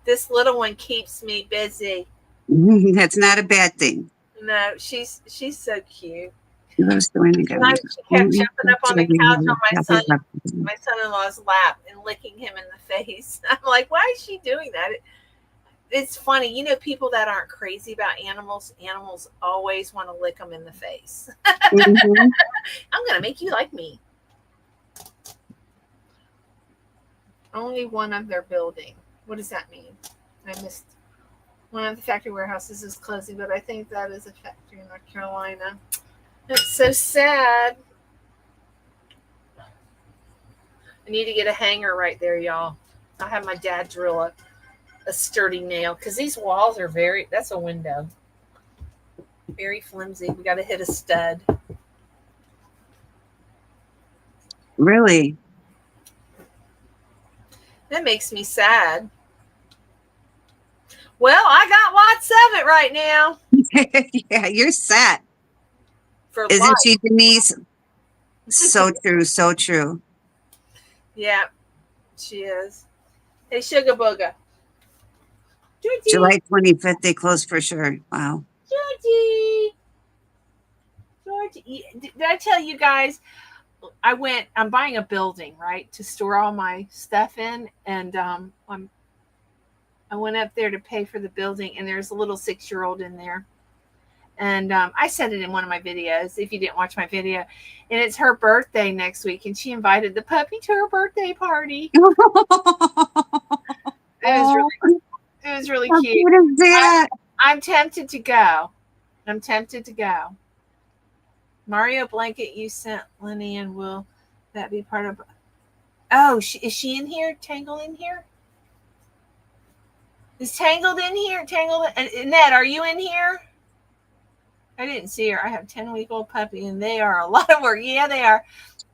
This little one keeps me busy. That's not a bad thing. No, she's so cute. She kept jumping up on the couch on my son-in-law's lap and licking him in the face. I'm like, why is she doing that? It's funny. People that aren't crazy about animals always want to lick them in the face. Mm-hmm. I'm going to make you like me. Only one of their building. What does that mean? I missed. One of the factory warehouses is closing, but I think that is a factory in North Carolina. It's so sad. I need to get a hanger right there, y'all. I'll have my dad drill a sturdy nail, because these walls are that's a window. Very flimsy. We got to hit a stud. Really? That makes me sad. Well, I got lots of it right now. Yeah, you're set. Isn't life. she, Denise? So true, so true. Yeah, she is. Hey, Sugar Booger. July 25th, they close for sure. Wow. Georgie, did I tell you guys? I'm buying a building, right, to store all my stuff in, and I went up there to pay for the building, and there's a little 6-year-old in there. And I said it in one of my videos, if you didn't watch my video. And it's her birthday next week, and she invited the puppy to her birthday party. It was really cute. What is that? I'm tempted to go. Mario blanket you sent Lynanne, will that be part of? Oh, is she in here? Tangled in here? Is Tangled in here? Tangled? Annette, are you in here? I didn't see her. I have a 10-week-old puppy, and they are a lot of work. Yeah, they are.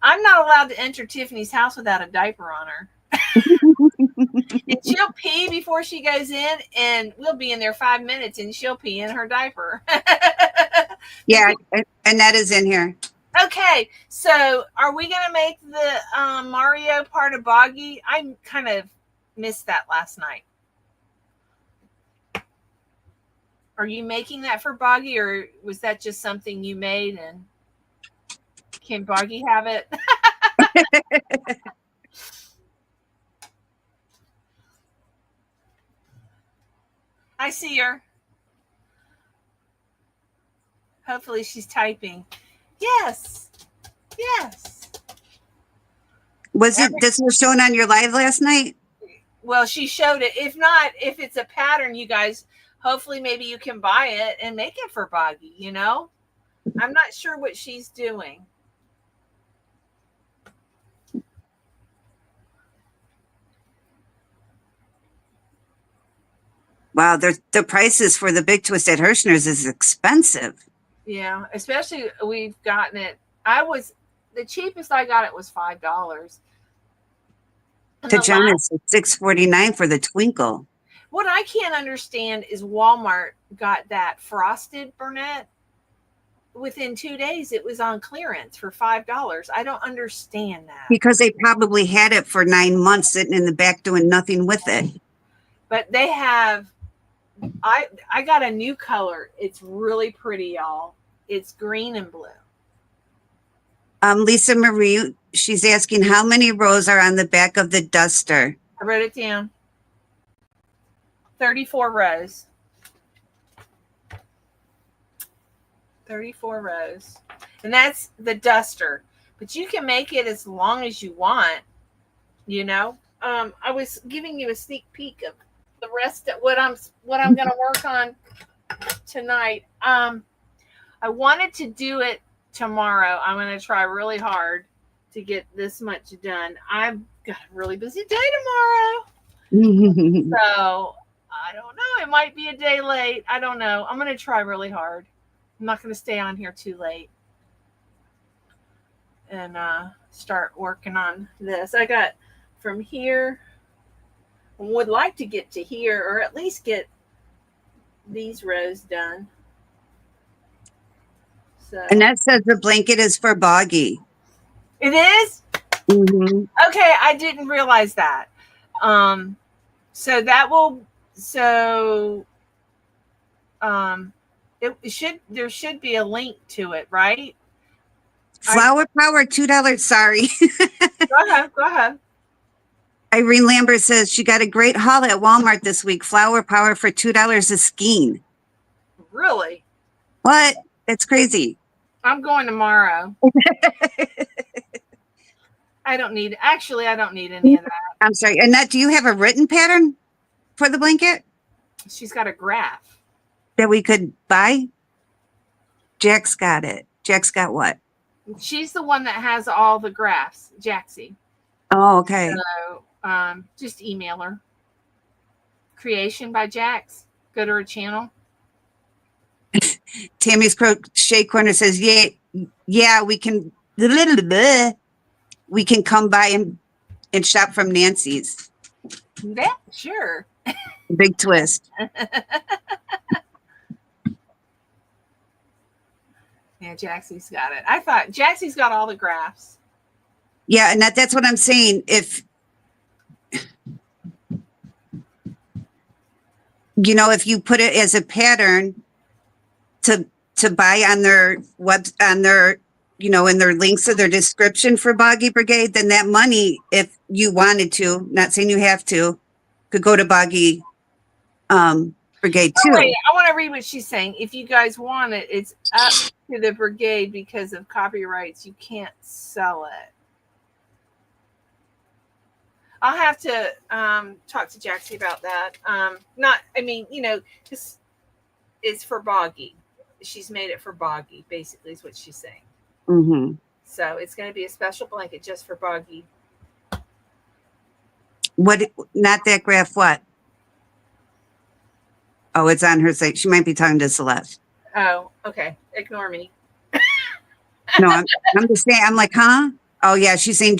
I'm not allowed to enter Tiffany's house without a diaper on her. And she'll pee before she goes in, and we'll be in there 5 minutes, and she'll pee in her diaper. Yeah, and that is in here. Okay, so are we going to make the Mario part of Boggy? I kind of missed that last night. Are you making that for Boggy, or was that just something you made, and can Boggy have it? I see her. Hopefully she's typing. Yes. Yes. This was shown on your live last night? Well, she showed it. If not, if it's a pattern, you guys, hopefully maybe you can buy it and make it for Boggy, you know? I'm not sure what she's doing. Wow, the prices for the big twisted Hirschner's is expensive. Yeah, especially we've gotten it. The cheapest I got it was $5. To Jonas, it's $6.49 for the Twinkle. What I can't understand is Walmart got that frosted Burnett. Within 2 days, it was on clearance for $5. I don't understand that. Because they probably had it for 9 months sitting in the back doing nothing with it. But they have, I got a new color. It's really pretty, y'all. It's green and blue. Lisa Marie, she's asking how many rows are on the back of the duster? I wrote it down. 34 rows. 34 rows. And that's the duster. But you can make it as long as you want, you know. I was giving you a sneak peek of the rest of what I'm going to work on tonight. I wanted to do it tomorrow. I'm going to try really hard to get this much done. I've got a really busy day tomorrow. So I don't know. It might be a day late. I don't know. I'm going to try really hard. I'm not going to stay on here too late and start working on this. I got from here. Would like to get to here, or at least get these rows done. So. And that says the blanket is for Boggy. It is? Mm-hmm. Okay, I didn't realize that. So that will, there should be a link to it, right? Flower Power, $2. Sorry. Go ahead. Irene Lambert says she got a great haul at Walmart this week. Flower Power for $2 a skein. Really? What? That's crazy. I'm going tomorrow. I don't need any of that. I'm sorry. Annette, do you have a written pattern for the blanket She's got a graph. that we could buy? Jax got it. Jax got what? She's the one that has all the graphs, Jaxi. Oh, okay. So just email her. Creation by Jax. Go to her channel. Tammy's Crochet Corner says, yeah, we can come by and shop from Nancy's. Yeah, sure. Big twist. Yeah, Jaxi's got it. I thought Jaxi's got all the graphs. Yeah, and that's what I'm saying. If you put it as a pattern to buy on their in their links of their description for Boggy Brigade, then that money, if you wanted to, not saying you have to, could go to Boggy Brigade too. Wait, I want to read what she's saying. If you guys want it, it's up to the brigade because of copyrights. You can't sell it. I'll have to talk to Jaxi about that. This is for Boggy. She's made it for Boggy, basically, is what she's saying. Mm-hmm. So it's going to be a special blanket just for Boggy. What? Not that graph. What? Oh, it's on her site. She might be talking to Celeste. Oh, okay. Ignore me. No, I'm just saying, I'm like, huh? Oh yeah, she's saying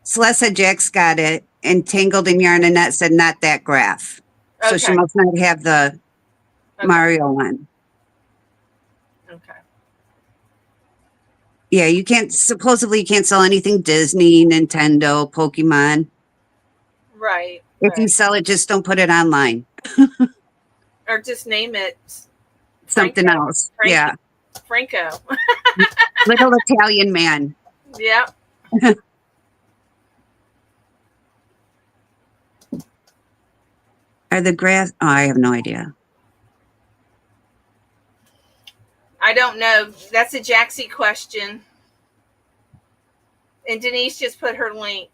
Celeste said Jax got it, and Tangled in Yarn Annette said not that graph. So she Okay. must not have the Okay. Mario one. Okay. Yeah, supposedly you can't sell anything Disney, Nintendo, Pokemon. Right. If you Right. sell it, just don't put it online. Or just name it Something Franco. else. Yeah. Franco. Little Italian man. Yep. Are the grass? Oh, I have no idea. I don't know. That's a Jaxi question. And Denise just put her link.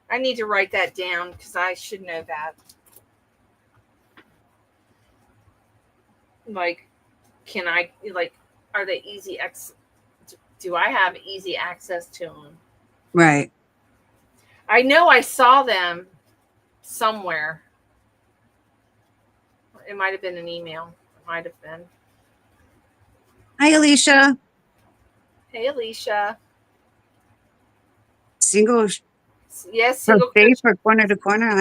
I need to write that down because I should know that. Like, can I, like, are they easy? Do I have easy access to them? Right. I know I saw them somewhere. It might have been an email. It might have been. Hi, Alicia. Hey, Alicia. Single Yes, single crochet crochet. for corner to corner.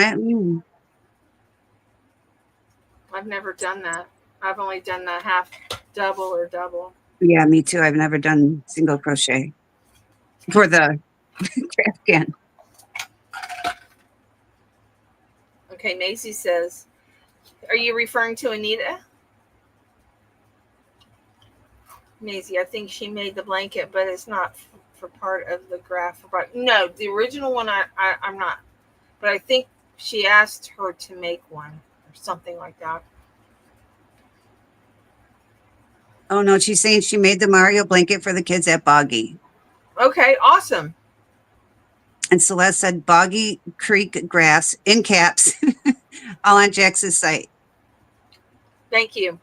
I've never done that. I've only done the half double or double. Yeah, me too. I've never done single crochet for the craft can. Okay, Macy says, are you referring to Anita? Maisie, I think she made the blanket, but it's not for part of the graph. No, the original one, I'm not. But I think she asked her to make one or something like that. Oh, no, she's saying she made the Mario blanket for the kids at Boggy. Okay, awesome. And Celeste said Boggy Creek grass in caps all on Jax's site. Thank you.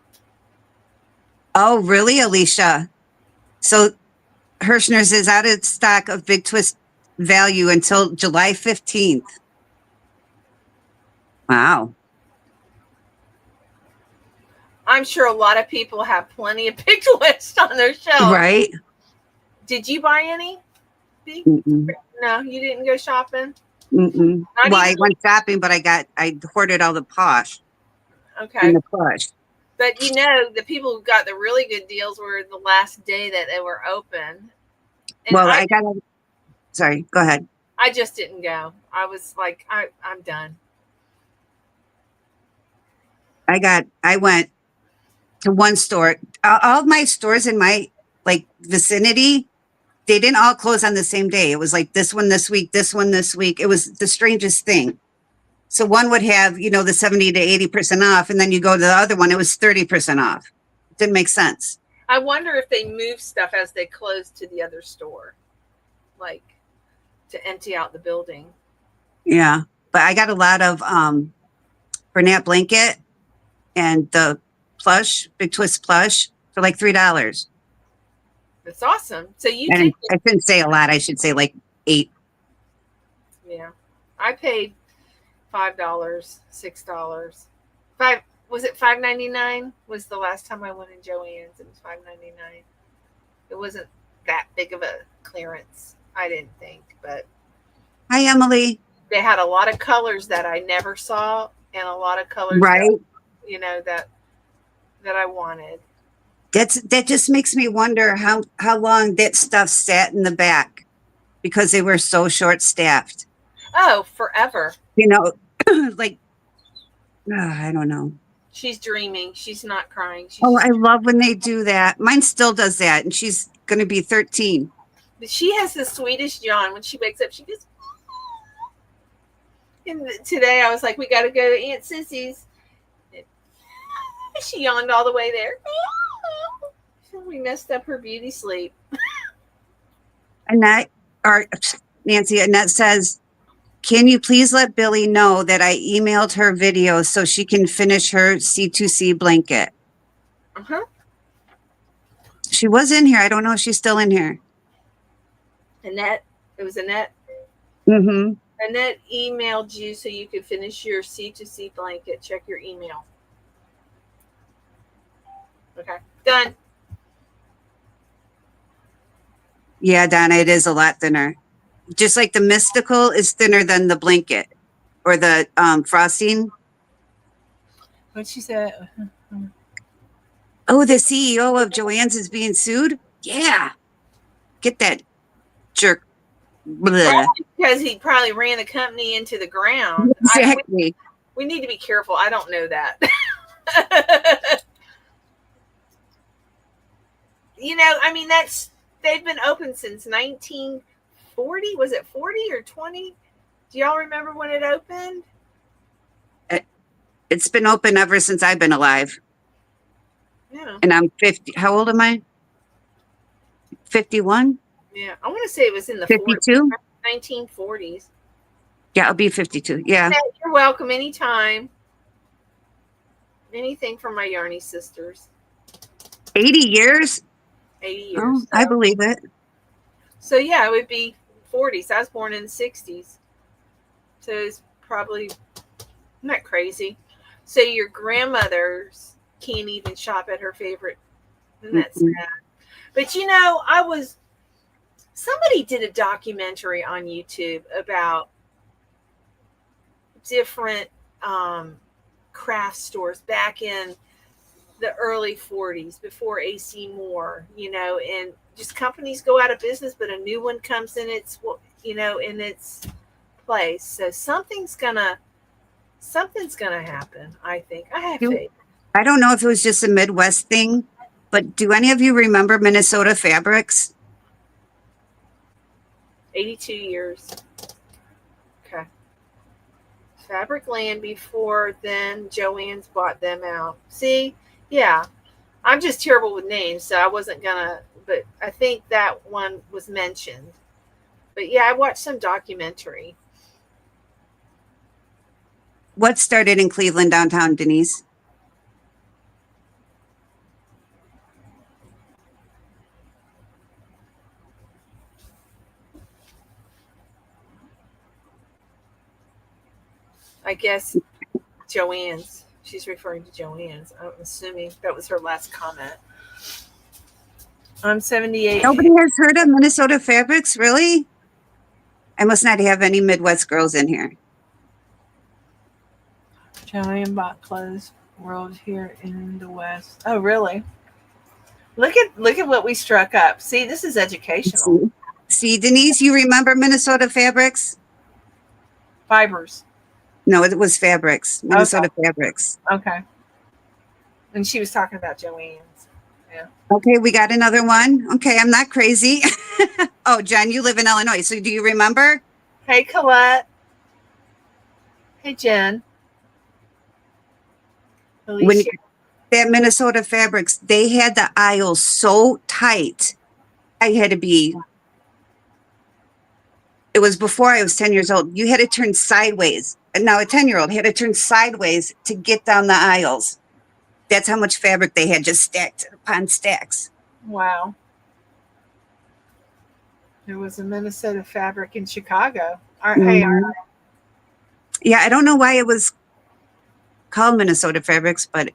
Oh, really, Alicia? So Hirschner's is out of stock of Big Twist value until July 15th. Wow. I'm sure a lot of people have plenty of Big Twist on their shelf. Right? Did you buy any? Mm-mm. No, you didn't go shopping? Mm-mm. Well, I went shopping, but I hoarded all the posh. Okay. And the plush. But you know, the people who got the really good deals were the last day that they were open. And well, sorry, go ahead. I just didn't go. I was like, I'm done. I went to one store. All of my stores in my vicinity, they didn't all close on the same day. It was like this one this week, this one this week. It was the strangest thing. So one would have, the 70 to 80% off, and then you go to the other one, it was 30% off. It didn't make sense. I wonder if they move stuff as they close to the other store, like to empty out the building. Yeah, but I got a lot of Bernat blanket and the plush, Big Twist plush for like $3. That's awesome. So you And did. I shouldn't say a lot. I should say like $8. Yeah, I paid $5, $6. Was it $5.99? Was the last time I went in Joann's? It was $5.99. It wasn't that big of a clearance, I didn't think. But hi, Emily. They had a lot of colors that I never saw, and a lot of colors, right? That I wanted. That just makes me wonder how long that stuff sat in the back, because they were so short staffed. Oh, forever. I don't know. She's dreaming. She's not crying. I love when they do that. Mine still does that, and she's going to be 13. She has the sweetest yawn. When she wakes up, she goes. And today I was like, we got to go to Aunt Sissy's. She yawned all the way there. We messed up her beauty sleep. Annette says, can you please let Billie know that I emailed her video so she can finish her C2C blanket? Uh-huh. She was in here. I don't know if she's still in here. Annette. It was Annette. Mm-hmm. Annette emailed you so you could finish your C2C blanket. Check your email. Okay, done. Yeah, Donna, it is a lot thinner. Just like the mystical is thinner than the blanket or the frosting. What'd she say? Oh, the CEO of Joann's is being sued? Yeah. Get that jerk. Blah. Because he probably ran the company into the ground. Exactly. We need to be careful. I don't know that. You know, I mean, they've been open since 1940. Was it 40 or 20? Do y'all remember when it opened? It's been open ever since I've been alive. Yeah. And I'm 50. How old am I? 51? Yeah. I want to say it was in the 52? 1940s. Yeah, I'll be 52. Yeah. Hey, you're welcome anytime. Anything from my Yarny sisters. 80 years? 80 years. Oh, I believe it. So yeah, it would be 40s. I was born in the 60s. So it's probably not crazy. So your grandmother's can't even shop at her favorite. And that's sad. But you know, somebody did a documentary on YouTube about different craft stores back in the early 40s before AC Moore, you know, and just companies go out of business, but a new one comes in its, you know, in its place. So something's gonna happen. I think I have faith. I don't know if it was just a Midwest thing, but do any of you remember Minnesota Fabrics? 82 years. Okay. Fabric Land before then, Joann's bought them out. See, yeah, I'm just terrible with names, so I wasn't gonna, but I think that one was mentioned. But yeah, I watched some documentary. What started in Cleveland downtown, Denise? I guess Joann's. She's referring to Joann's. I'm assuming that was her last comment. I'm 78. Nobody has heard of Minnesota Fabrics, really? I must not have any Midwest girls in here. Joann bought clothes world here in the West. Oh, really? Look at what we struck up. See, this is educational. See, Denise, you remember Minnesota Fabrics? Fibers. No, it was Fabrics. Minnesota Fabrics. Okay. And she was talking about Joann's. Yeah. Okay, we got another one. Okay, I'm not crazy. Oh, Jen, you live in Illinois. So do you remember? Hey, Colette. Hey, Jen. When that Minnesota Fabrics, they had the aisles so tight. I had to be, it was before I was 10 years old. You had to turn sideways. And now a 10-year-old had to turn sideways to get down the aisles. That's how much fabric they had, just stacked upon stacks. Wow. There was a Minnesota Fabric in Chicago. Hey, yeah, I don't know why it was called Minnesota Fabrics, but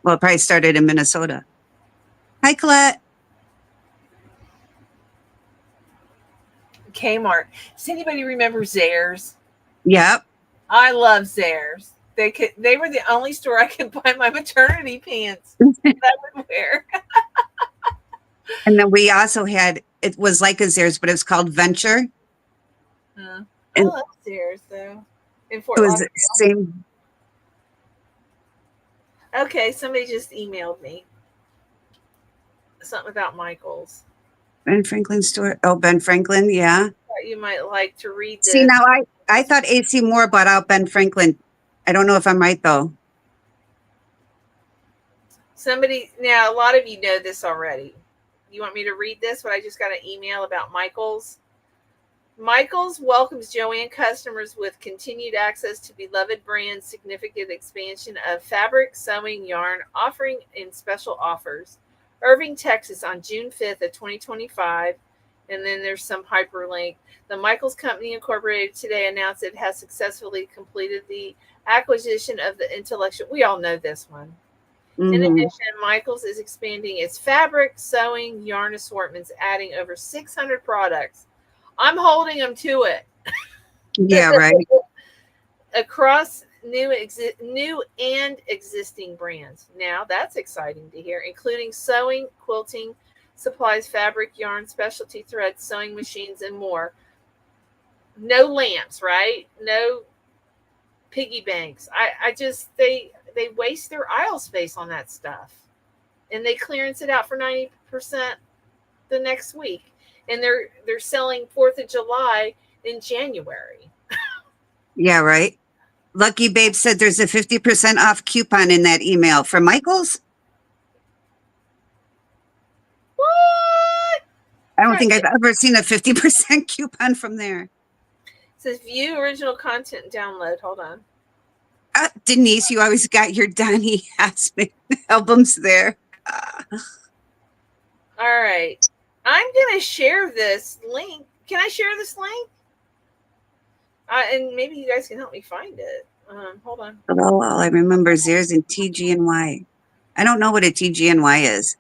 well, it probably started in Minnesota. Hi, Colette. Kmart. Does anybody remember Zayre's? Yep. I love Zayre's. They were the only store I could buy my maternity pants that I would wear. And then we also had, it was like a Zayre's, but it was called Venture. I And love Zayre's though. In Fort it was Lauderdale. the same. Okay, somebody just emailed me. Something about Michael's. Ben Franklin store. Oh, Ben Franklin. Yeah. Thought you might like to read this. See, now I thought AC Moore bought out Ben Franklin. I don't know if I'm right though. Now a lot of you know this already. You want me to read this? What I just got an email about Michael's. Michael's welcomes Joann customers with continued access to beloved brands, significant expansion of fabric, sewing, yarn, offering in special offers. Irving, Texas on June 5th of 2025. And then there's some hyperlink. The Michaels Company Incorporated today announced it has successfully completed the acquisition of the intellectual. We all know this one. In addition, Michaels is expanding its fabric, sewing, yarn assortments, adding over 600 products. I'm holding them to it. Yeah, right. Across new and existing brands. Now that's exciting to hear, including sewing, quilting, supplies, fabric, yarn, specialty threads, sewing machines, and more. No lamps, right? No piggy banks. I just they waste their aisle space on that stuff, and they clearance it out for 90% the next week, and they're selling 4th of July in January. Yeah, right. Lucky Babe said there's a 50% off coupon in that email for Michaels. What? I don't think I've ever seen a 50% coupon from there. It says view original content download. Hold on. Denise, you always got your Donny Hassman albums there. All right. I'm going to share this link. Can I share this link? And maybe you guys can help me find it. Hold on. Oh, all I remember is there's in TGNY. I don't know what a TGNY is.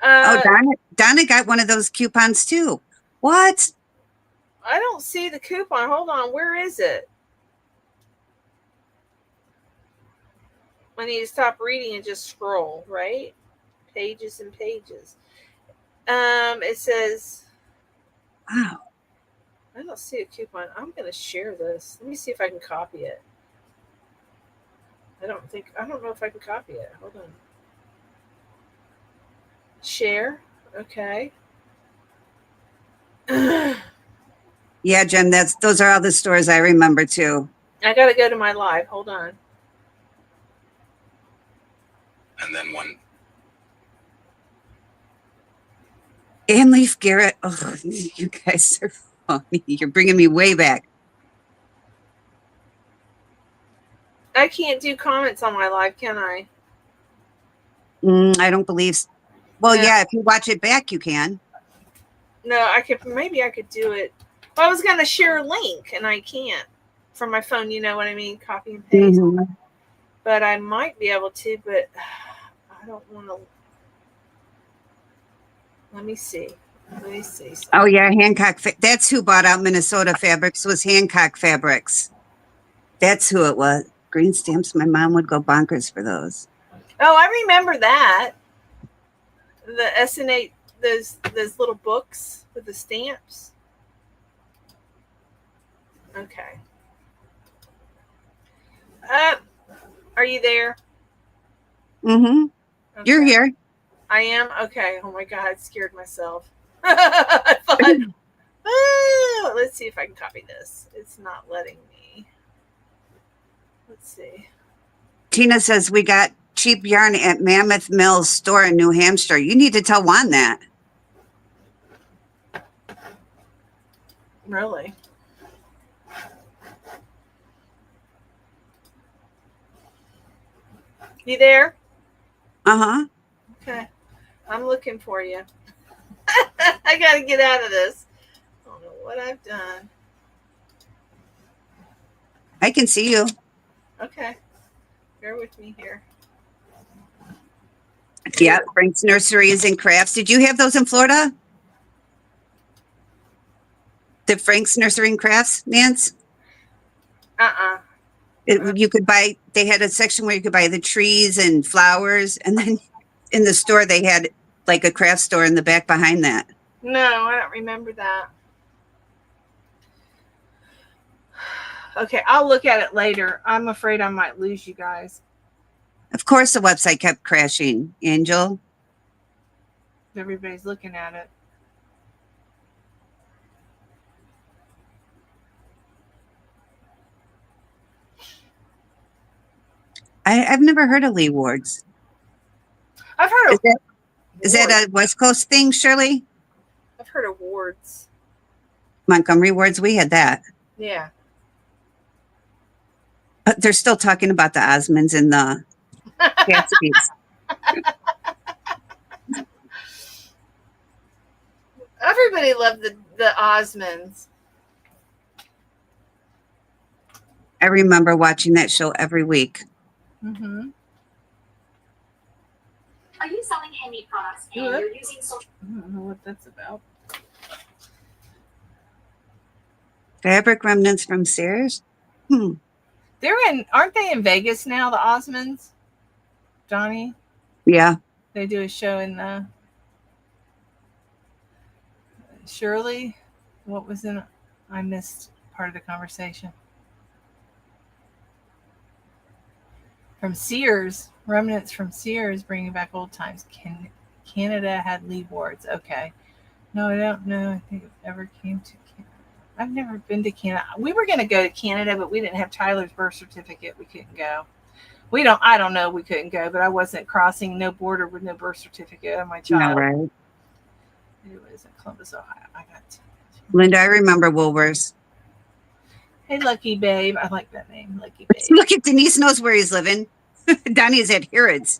Donna got one of those coupons too. What? I don't see the coupon. Hold on. Where is it? I need to stop reading and just scroll, right? Pages and pages. It says, Wow. I don't see a coupon. I'm going to share this. Let me see if I can copy it. I don't know if I can copy it. Hold on. Share. Okay. Yeah, Jen, those are all the stores I remember too. I got to go to my live. Hold on. And then one. Ann Leaf Garrett. Oh, you guys are funny. You're bringing me way back. I can't do comments on my live, can I? I don't believe so. Well, yeah, if you watch it back, you can. No, I could. Maybe I could do it. Well, I was going to share a link, and I can't from my phone. You know what I mean? Copy and paste. But I might be able to, but I don't want to. Let me see. Oh, yeah, Hancock. That's who bought out Minnesota Fabrics, was Hancock Fabrics. That's who it was. Green stamps. My mom would go bonkers for those. Oh, I remember that. The SN8, those little books with the stamps. Okay. Are you there? Mm-hmm. Okay. You're here. I am? Okay. Oh my God, I scared myself. I thought, let's see if I can copy this. It's not letting me. Let's see. Tina says we got cheap yarn at Mammoth Mills store in New Hampshire. You need to tell Juan that. Really? You there? Uh-huh. Okay. I'm looking for you. I got to get out of this. I don't know what I've done. I can see you. Okay. Bear with me here. Yeah, Frank's Nurseries and Crafts. Did you have those in Florida? The Frank's Nursery and Crafts, Nance? You could buy, they had a section where you could buy the trees and flowers, and then in the store they had like a craft store in the back behind that. No, I don't remember that. Okay, I'll look at it later. I'm afraid I might lose you guys. Of course the website kept crashing, Angel. Everybody's looking at it. I've never heard of Lee Ward's. I've heard of Is that a West Coast thing, Shirley? I've heard of Ward's. Montgomery Ward's, we had that. Yeah. But they're still talking about the Osmonds and the Gatsby's. Everybody loved the Osmonds. I remember watching that show every week. Mm-hmm. Are you selling handmade products and you're using social? I don't know what that's about. Fabric remnants from Sears? Aren't they in Vegas now, the Osmonds? Johnny? Yeah. They do a show in Shirley? What was in I missed part of the conversation. From Sears, remnants from Sears, bringing back old times. Canada had Lee Wards. Okay. No, I don't know. I think it ever came to Canada. I've never been to Canada. We were going to go to Canada, but we didn't have Tyler's birth certificate. We couldn't go. I don't know. We couldn't go, but I wasn't crossing no border with no birth certificate of my child. No, right. It was in Columbus, Ohio. I got Linda, I remember Woolworths. Hey, Lucky Babe. I like that name, Lucky Babe. Look at Denise knows where he's living. Donnie's at Harrods.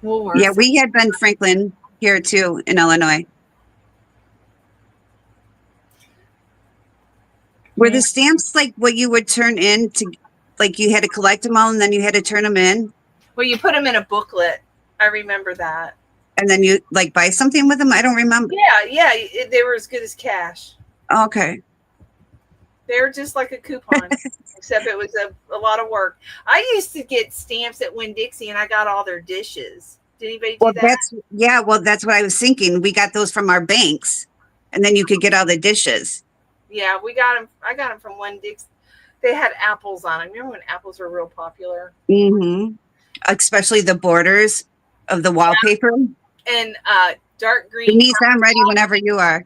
Woolworths. Yeah, we had Ben Franklin here too in Illinois. Were the stamps like what you would turn in to, like you had to collect them all and then you had to turn them in? Well, you put them in a booklet. I remember that. And then you like buy something with them? I don't remember. Yeah. They were as good as cash. Okay. They were just like a coupon, except it was a lot of work. I used to get stamps at Winn-Dixie, and I got all their dishes. Did anybody do that? That's what I was thinking. We got those from our banks, and then you could get all the dishes. Yeah, we got them. I got them from Winn-Dixie. They had apples on them. Remember when apples were real popular? Mm-hmm. Especially the borders of the wallpaper. And dark green. Denise, I'm ready whenever you are.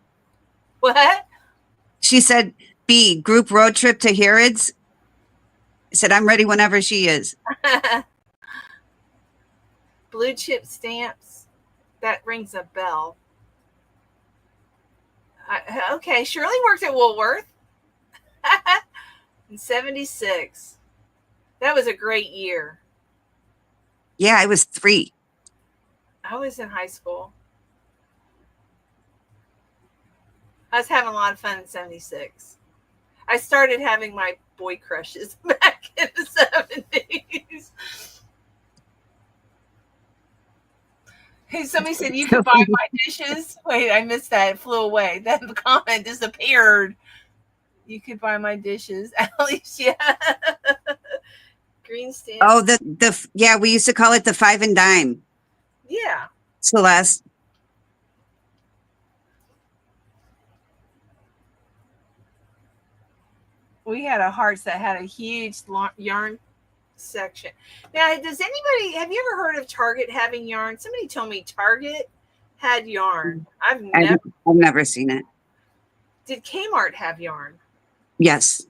What? She said, B, group road trip to Harrods. I said, I'm ready whenever she is. Blue chip stamps. That rings a bell. Okay, Shirley worked at Woolworth in 76. That was a great year. Yeah, I was 3. I was in high school. I was having a lot of fun in 76. I started having my boy crushes back in the 70s. Hey, somebody said you could buy my dishes. Wait, I missed that. It flew away. That comment disappeared. You could buy my dishes. Alicia. Green stamp. Oh, yeah, we used to call it the 5 and dime. Yeah. Celeste. We had a Hearts that had a huge yarn section. Now, have you ever heard of Target having yarn? Somebody told me Target had yarn. I've never seen it. Did Kmart have yarn? Yes.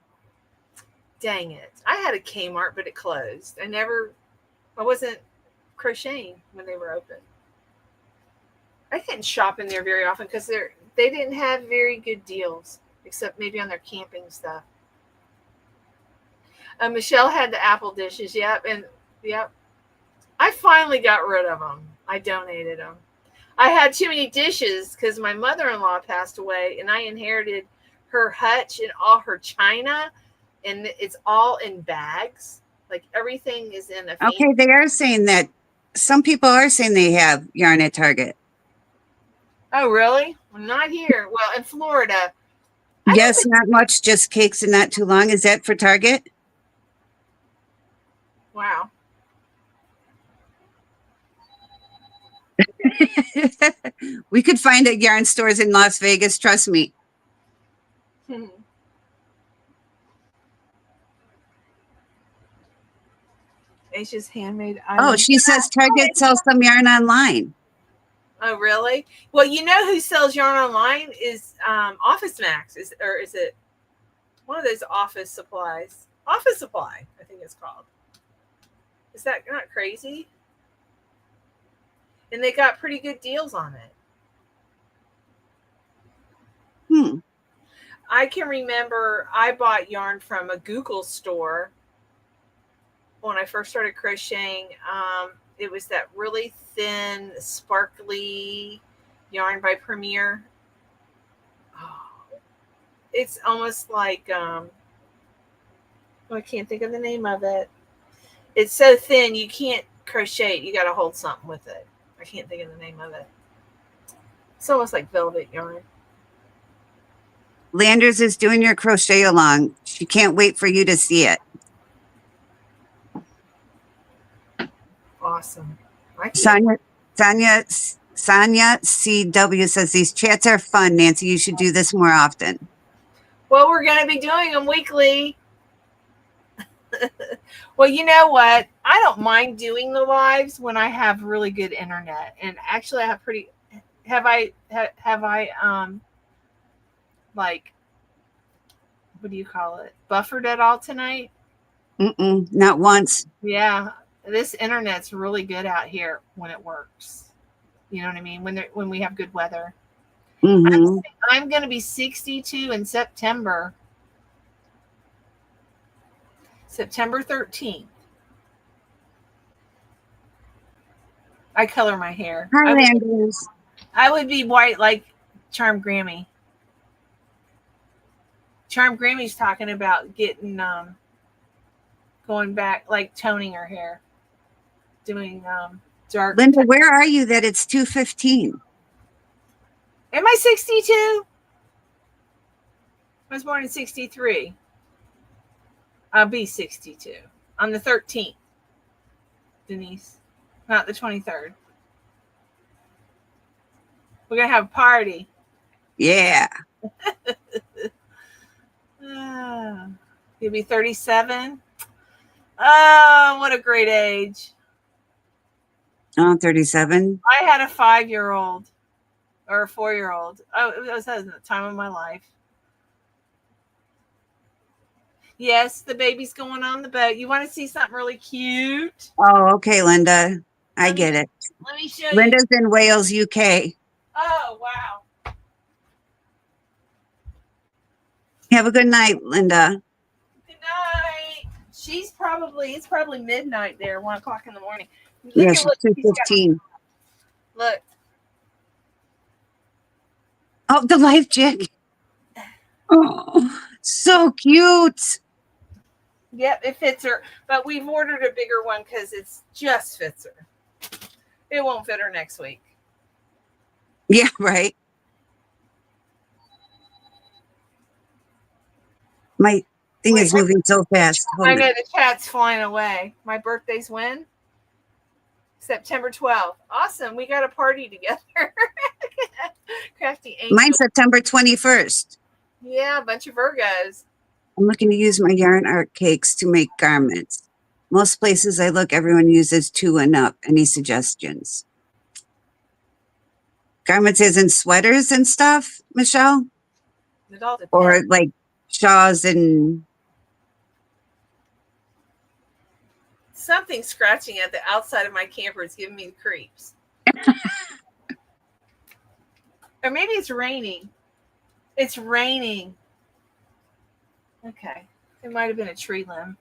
Dang it. I had a Kmart, but it closed. I wasn't crocheting when they were open. I didn't shop in there very often because they didn't have very good deals, except maybe on their camping stuff. Michelle had the apple dishes. Yep. I finally got rid of them. I donated them. I had too many dishes because my mother-in-law passed away and I inherited her hutch and all her china, and it's all in bags. Like everything is in a fancy. Okay, they are saying that. Some people are saying they have yarn at Target. Oh, really? Well, not here. Well, in Florida. Yes, not much, just cakes and not too long. Is that for Target? Wow. We could find at yarn stores in Las Vegas, trust me. It's just handmade Oh, items. she says Target sells some yarn online. Oh, really? Well, you know who sells yarn online is Office Max. Is it one of those office supplies? Office Supply, I think it's called. Is that not crazy? And they got pretty good deals on it. I can remember I bought yarn from a Google store when I first started crocheting. It was that really thin, sparkly yarn by Premier. Oh, it's almost like I can't think of the name of it. It's so thin you can't crochet it. You got to hold something with it. I can't think of the name of it. It's almost like velvet yarn. Landers is doing your crochet along. She can't wait for you to see it. Awesome. I can't. Sonia CW says these chats are fun. Nancy, you should do this more often. Well, we're going to be doing them weekly. Well, you know what? I don't mind doing the lives when I have really good internet. And actually, I have pretty. Have I like, what do you call it? Buffered at all tonight? Not once. Yeah, this internet's really good out here when it works. You know what I mean? When we have good weather. I'm going to be 62 in September. September 13th. I color my hair. Hi, Landers. I would be white like Charm Grammy. Charm Grammy's talking about getting going back, like toning her hair, doing dark. Linda, where are you that it's 2:15? Am I 62? I was born in 63. I'll be 62 on the 13th, Denise, not the 23rd. We're going to have a party. Yeah. You'll be 37. Oh, what a great age. Oh, 37. I had a 5-year-old or a 4-year-old. Oh, it was at the time of my life. Yes, the baby's going on the boat. You want to see something really cute? Oh, okay, Linda. I get it. Let me show Linda's in Wales, UK. Oh, wow. Have a good night, Linda. Good night. It's probably midnight there, 1 o'clock in the morning. Yes, 2:15. Look. Oh, the life jig. Oh, so cute. Yep, it fits her. But we've ordered a bigger one because it just fits her. It won't fit her next week. Yeah, right. My thing is moving so fast. I know the chat's flying away. My birthday's when? September 12th. Awesome. We got a party together. Crafty Angel. Mine's September 21st. Yeah, a bunch of Virgos. I'm looking to use my yarn art cakes to make garments. Most places I look, everyone uses 2 and up. Any suggestions? Garments as in sweaters and stuff, Michelle? It all depends. Or like shawls and... Something scratching at the outside of my camper is giving me the creeps. Or maybe it's raining. It's raining. Okay. It might have been a tree limb.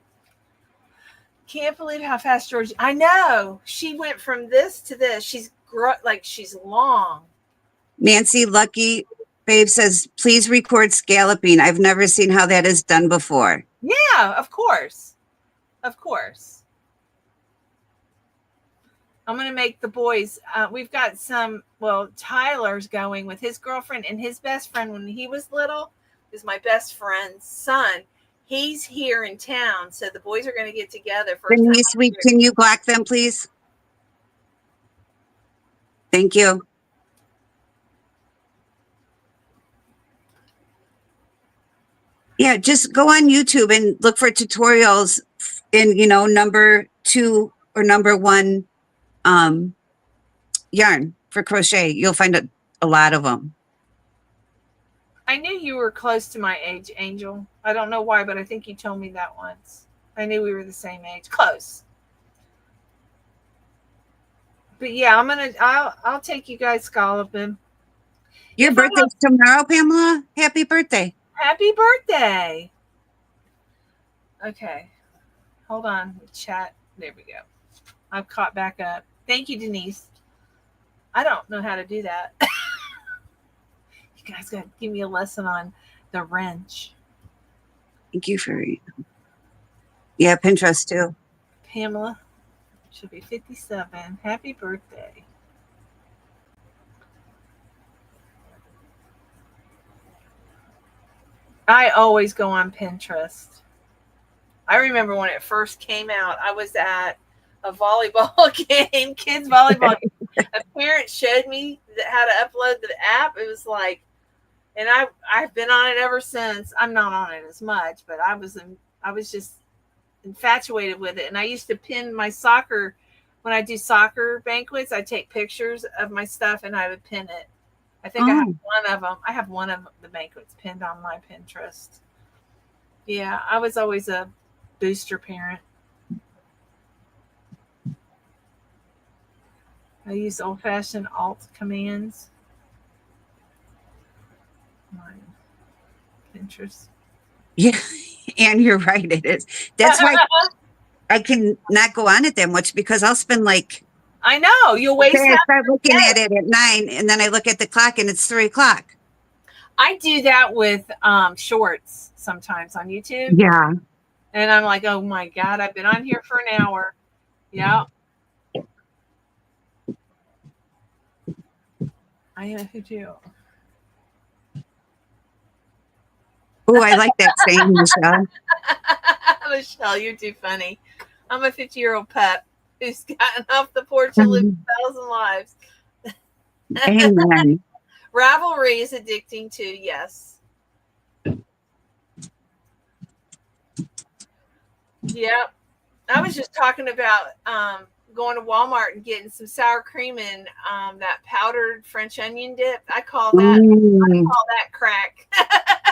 Can't believe how fast Georgie... I know. She went from this to this. She's long. Nancy Lucky Babe says, please record scalloping. I've never seen how that is done before. Yeah, of course. Of course. I'm going to make the boys, we've got Tyler's going with his girlfriend and his best friend when he was little, is my best friend's son. He's here in town, so the boys are going to get together. Denise, can you block them, please? Thank you. Yeah, just go on YouTube and look for tutorials in, number 2 or number 1 yarn for crochet. You'll find a lot of them. I knew you were close to my age, Angel. I don't know why, but I think you told me that once. I knew we were the same age. Close. But yeah, I'll take you guys scalloping. Your birthday's tomorrow, Pamela? Happy birthday. Happy birthday. Okay. Hold on. Chat. There we go. I've caught back up. Thank you, Denise. I don't know how to do that. You guys got to give me a lesson on the wrench. Thank you for, yeah, Pinterest too. Pamela should be 57. Happy birthday. I always go on Pinterest. I remember when it first came out, I was at a volleyball game, kids volleyball game. A parent showed me how to upload the app. It was like, and I've been on it ever since. I'm not on it as much, but I was just infatuated with it. And I used to pin my soccer, when I do soccer banquets, I take pictures of my stuff and I would pin it. I think I have one of them. I have one of the banquets pinned on my Pinterest. Yeah, I was always a booster parent. I use old-fashioned alt commands. My Pinterest. Yeah, and you're right. It is. That's why I can not go on it that much, because I'll spend like. I know you'll waste. Okay, I start looking at it at 9, and then I look at the clock, and it's 3 o'clock. I do that with shorts sometimes on YouTube. Yeah. And I'm like, oh my God, I've been on here for an hour. Yeah. I know who do. Oh, I like that saying, Michelle. Michelle, you're too funny. I'm a 50-year-old pup who's gotten off the porch and lived 1,000 lives. Amen. Ravelry is addicting too, yes. Yep. I was just talking about going to Walmart and getting some sour cream and that powdered French onion dip. I call that crack.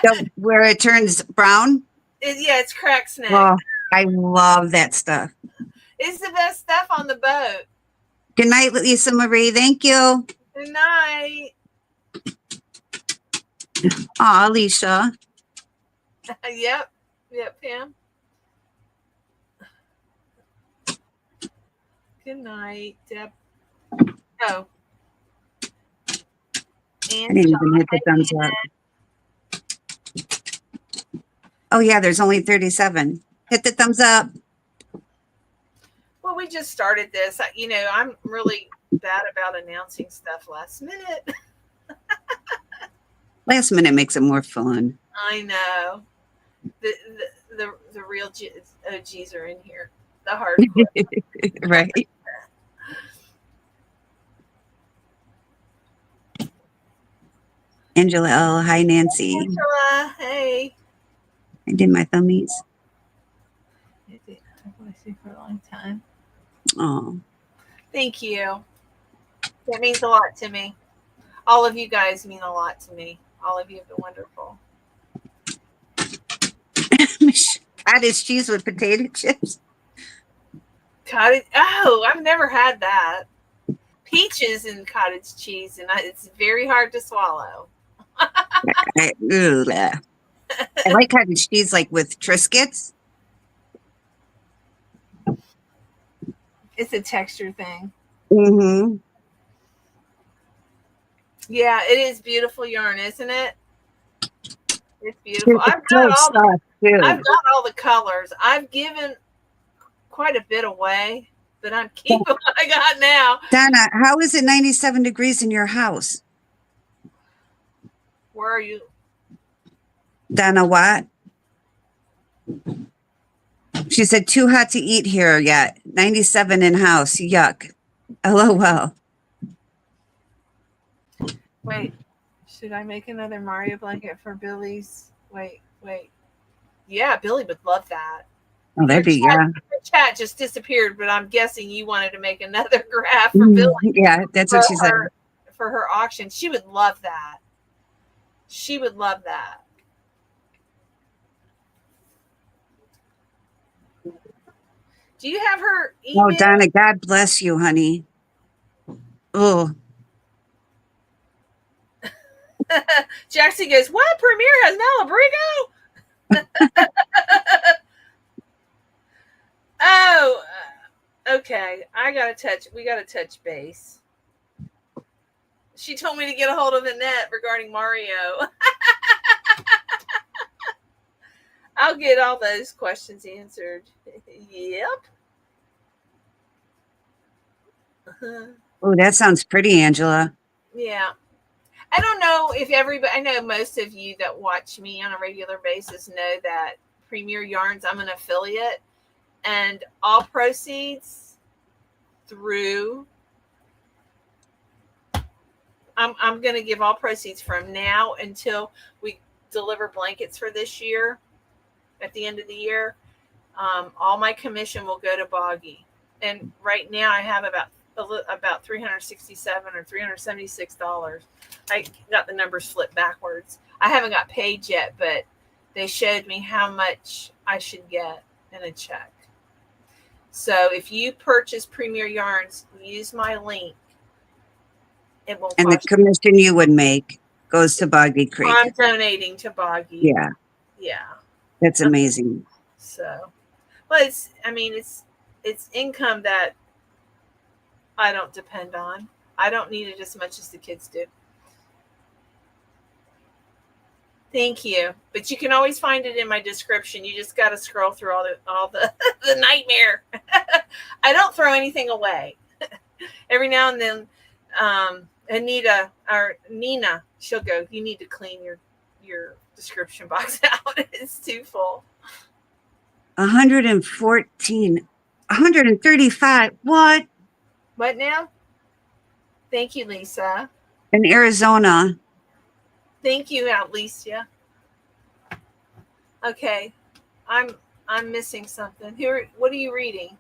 So where it turns brown? It's crack snack. Oh, I love that stuff. It's the best stuff on the boat. Good night, Lisa Marie. Thank you. Good night. Aw, Alicia. Yep, Pam. Good night, Deb. Oh. I didn't even hit the thumbs up. Oh, yeah, there's only 37. Hit the thumbs up. Well, we just started this. I'm really bad about announcing stuff last minute. Last minute makes it more fun. I know. The real OGs are in here. The hardcore. Right. Angela L. Hi, Nancy. Angela, hey. I did my thummies. I've watched you for a long time. Oh. Thank you. That means a lot to me. All of you guys mean a lot to me. All of you have been wonderful. Cottage cheese with potato chips. Cottage. Oh, I've never had that. Peaches and cottage cheese, and it's very hard to swallow. I like cottage cheese, like with Triscuits. It's a texture thing. Mm-hmm. Yeah, it is beautiful yarn, isn't it? It's beautiful. I've got all the colors. I've given quite a bit away, but I'm keeping what I got now. Donna, how is it 97 degrees in your house? Where are you? Donna, what? She said, too hot to eat here yet. 97 in house. Yuck. LOL. Wait, should I make another Mario blanket for Billy's? Wait. Yeah, Billy would love that. Oh, that'd be, yeah. Your chat just disappeared, but I'm guessing you wanted to make another graph for Billy. Yeah, that's what she said. For her auction. She would love that. She would love that. Do you have her email? Oh, Donna, God bless you, honey. Oh. Jaxi goes, what? Premier has Malabrigo? Oh, Okay, we gotta touch base. She told me to get a hold of Lynette regarding Mario. I'll get all those questions answered. Yep. Oh, that sounds pretty, Angela. Yeah. I don't know if everybody, I know most of you that watch me on a regular basis know that Premier Yarns, I'm an affiliate, and all proceeds through, I'm going to give all proceeds from now until we deliver blankets for this year at the end of the year. All my commission will go to Boggy. And right now I have about $367 or $376. I got the numbers flipped backwards. I haven't got paid yet, but they showed me how much I should get in a check. So if you purchase Premier Yarns, use my link. It won't And the cost commission you would make goes to Boggy Creek. I'm donating to Boggy. Yeah. Yeah. That's amazing. So, well, it's income that I don't depend on. I don't need it as much as the kids do. Thank you. But you can always find it in my description. You just got to scroll through all the the nightmare. I don't throw anything away. Every now and then, Anita or Nina, she'll go, you need to clean your description box out. It's too full. 114, 135. What? What now? Thank you, Lisa. In Arizona. Thank you, Alicia. Okay, I'm missing something. What are you reading?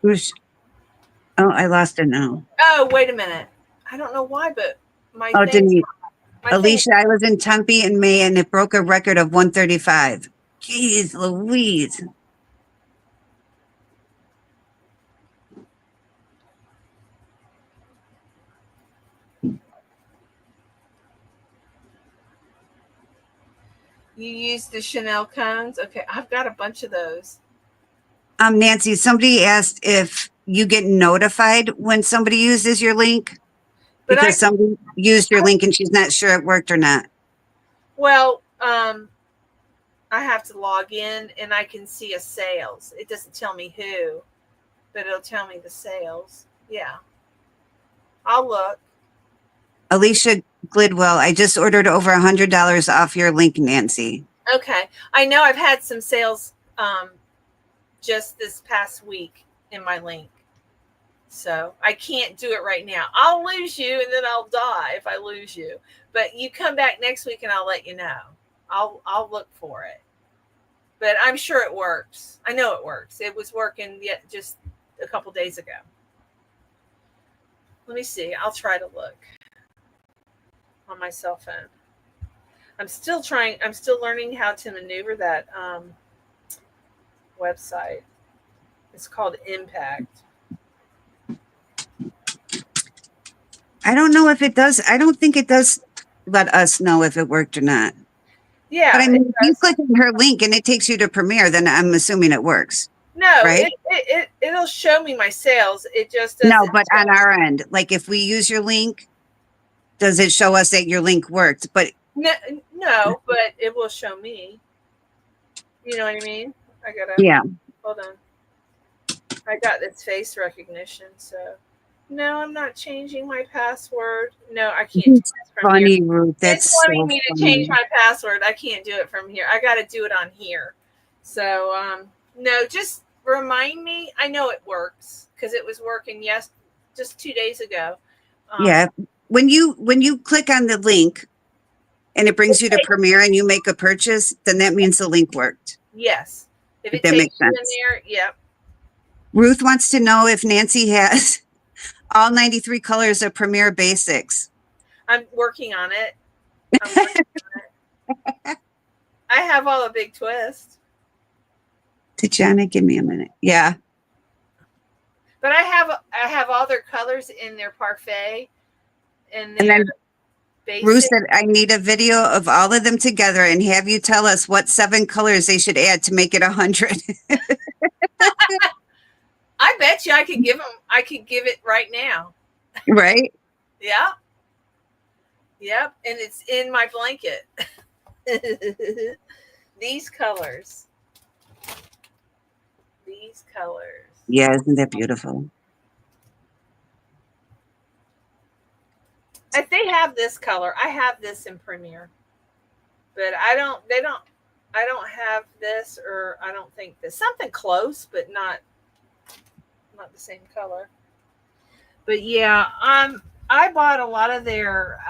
Oh, I lost it now. Oh, wait a minute. I don't know why, but my Oh, thing. Denise. My Alicia, I was in Tempe in May and it broke a record of 135. Jeez Louise. You use the Chanel cones? Okay, I've got a bunch of those. Nancy, somebody asked if you get notified when somebody uses your link, because somebody used your link and she's not sure it worked or not. Well, I have to log in and I can see a sales. It doesn't tell me who, but it'll tell me the sales. Yeah. I'll look. Alicia Glidwell, I just ordered over $100 off your link, Nancy. Okay. I know I've had some sales just this past week in my link. So I can't do it right now. I'll lose you and then I'll die if I lose you. But you come back next week and I'll let you know. I'll look for it. But I'm sure it works. I know it works. It was working yet just a couple days ago. Let me see. I'll try to look on my cell phone. I'm still learning how to maneuver that website. It's called Impact. I don't know if it does. I don't think it does let us know if it worked or not. Yeah. But I mean, if you click on her link and it takes you to Premiere, then I'm assuming it works. No, right? It'll show me my sales. It just doesn't. No, but on our end, like if we use your link, does it show us that your link worked? But no, but it will show me. You know what I mean? I gotta. Yeah. Hold on. I got this face recognition, so no, I'm not changing my password. No, I can't do this from funny, here. Ruth. That's It's wanting so me to funny. change my password. I can't do it from here. I got to do it on here. So no, just remind me. I know it works because it was working just 2 days ago. Yeah. When you click on the link and it brings you to Premiere and you make a purchase, then that means the link worked. Yes. If it That takes makes you in sense. there, yep. Ruth wants to know if Nancy has all 93 colors of Premiere Basics. I'm working on it. I have all a big twist. Tajana, give me a minute. Yeah. But I have all their colors in their parfait and And their then basic. Ruth said, I need a video of all of them together and have you tell us what 7 colors they should add to make it 100. I bet you I could give it right now. Right? Yeah. Yep. And it's in my blanket. These colors. These colors. Yeah, isn't that beautiful? If they have this color, I have this in Premiere. But I don't have this, or I don't think this. Something close, but not the same color. But yeah, I bought a lot of their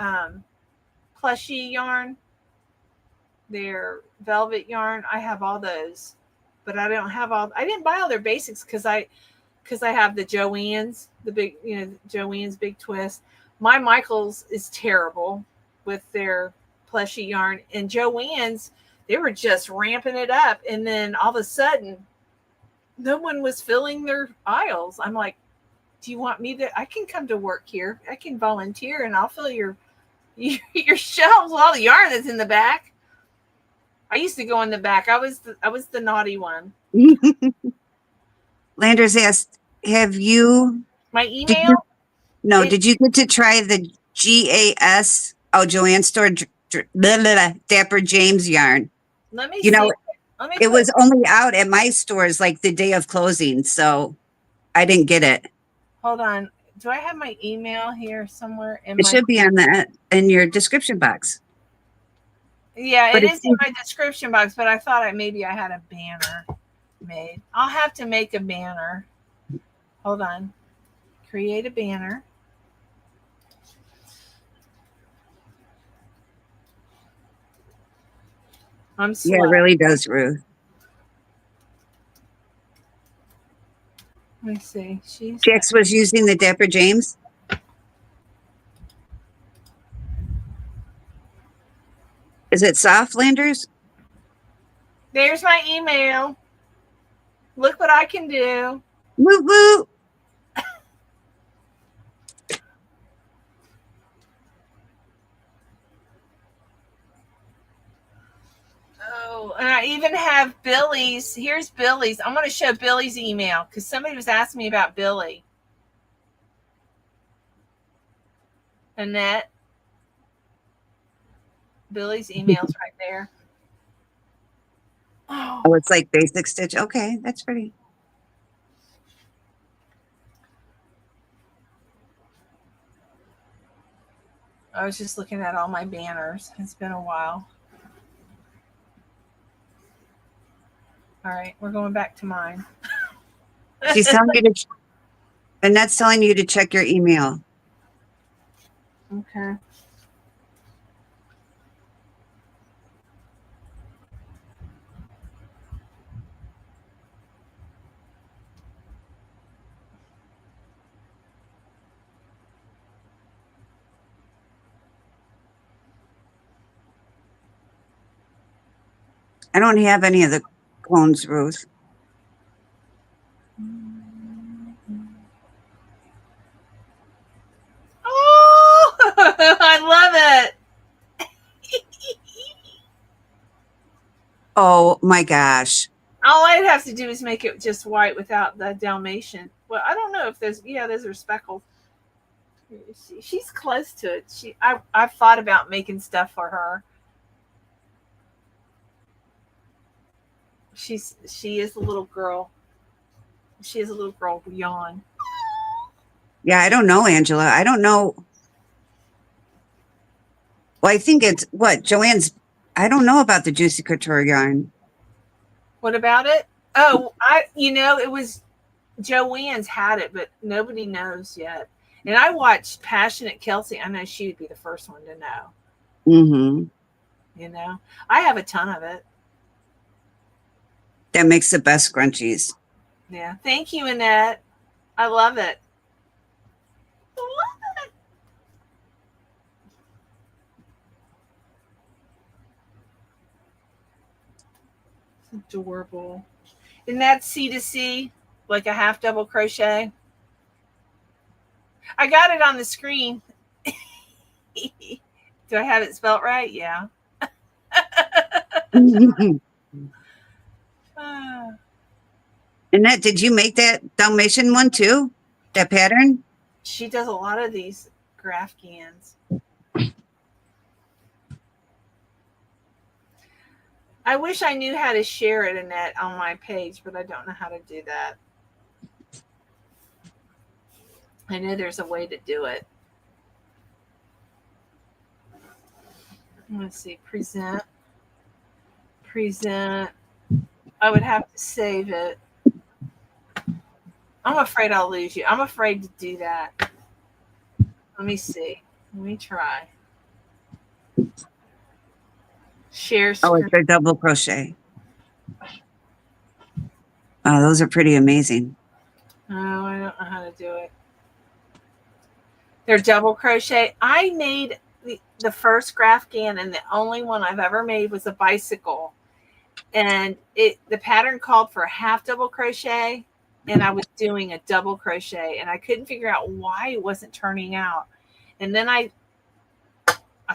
plushy yarn, their velvet yarn. I have all those, but I don't have all. I didn't buy all their basics because I have the Joann's, the big, Joann's Big Twist. My Michaels is terrible with their plushy yarn, and Joann's, they were just ramping it up, and then all of a sudden, no one was filling their aisles. I'm like, do you want me to? I can come to work here. I can volunteer, and I'll fill your shelves with all the yarn that's in the back. I used to go in the back. I was the naughty one. Landers asked, have you... My email? Did you get to try the GAS, Joanne Store, Dapper James yarn? Let me see. It was only out at my stores like the day of closing, so I didn't get it. Hold on. Do I have my email here somewhere? It should be in your description box. Yeah, it is in my description box, but I thought maybe I had a banner made. I'll have to make a banner. Hold on. Create a banner. I'm slow. Yeah, it really does, Ruth. Let me see. Jax was using the Dapper James. Is it soft, Landers? There's my email. Look what I can do. Woo woo. Oh, and I even have Billie's. Here's Billie's. I'm going to show Billie's email because somebody was asking me about Billie. Annette. Billie's email's right there. Oh, it's like basic stitch. Okay, that's pretty. I was just looking at all my banners. It's been a while. All right, we're going back to mine. She's telling you to, and that's telling you to check your email. Okay. I don't have any of the clones, Ruth. Oh, I love it. Oh my gosh. All I'd have to do is make it just white without the Dalmatian. Well, I don't know if those are speckles. She's close to it. I've thought about making stuff for her. She is a little girl. She is a little girl yawn. Yeah, I don't know, Angela. I don't know. Well, I think it's what Joanne's. I don't know about the Juicy Couture yarn. What about it? Oh, it was Joanne's had it, but nobody knows yet. And I watched Passionate Kelsey. I know she would be the first one to know. Mm-hmm. I have a ton of it. That makes the best scrunchies. Yeah. Thank you, Annette. I love it. It's adorable. Isn't that C2C? Like a half double crochet? I got it on the screen. Do I have it spelt right? Yeah. Annette, did you make that Dalmatian one too? That pattern? She does a lot of these graph gans. I wish I knew how to share it, Annette, on my page, but I don't know how to do that. I know there's a way to do it. Let's see, present. I would have to save it. I'm afraid I'll lose you. I'm afraid to do that. Let me see. Let me try. Share Oh, screen. it's a double crochet. Oh, those are pretty amazing. Oh, I don't know how to do it. They're double crochet. I made the first graph gan, and the only one I've ever made was a bicycle. And the pattern called for a half double crochet, and I was doing a double crochet, and I couldn't figure out why it wasn't turning out. And then I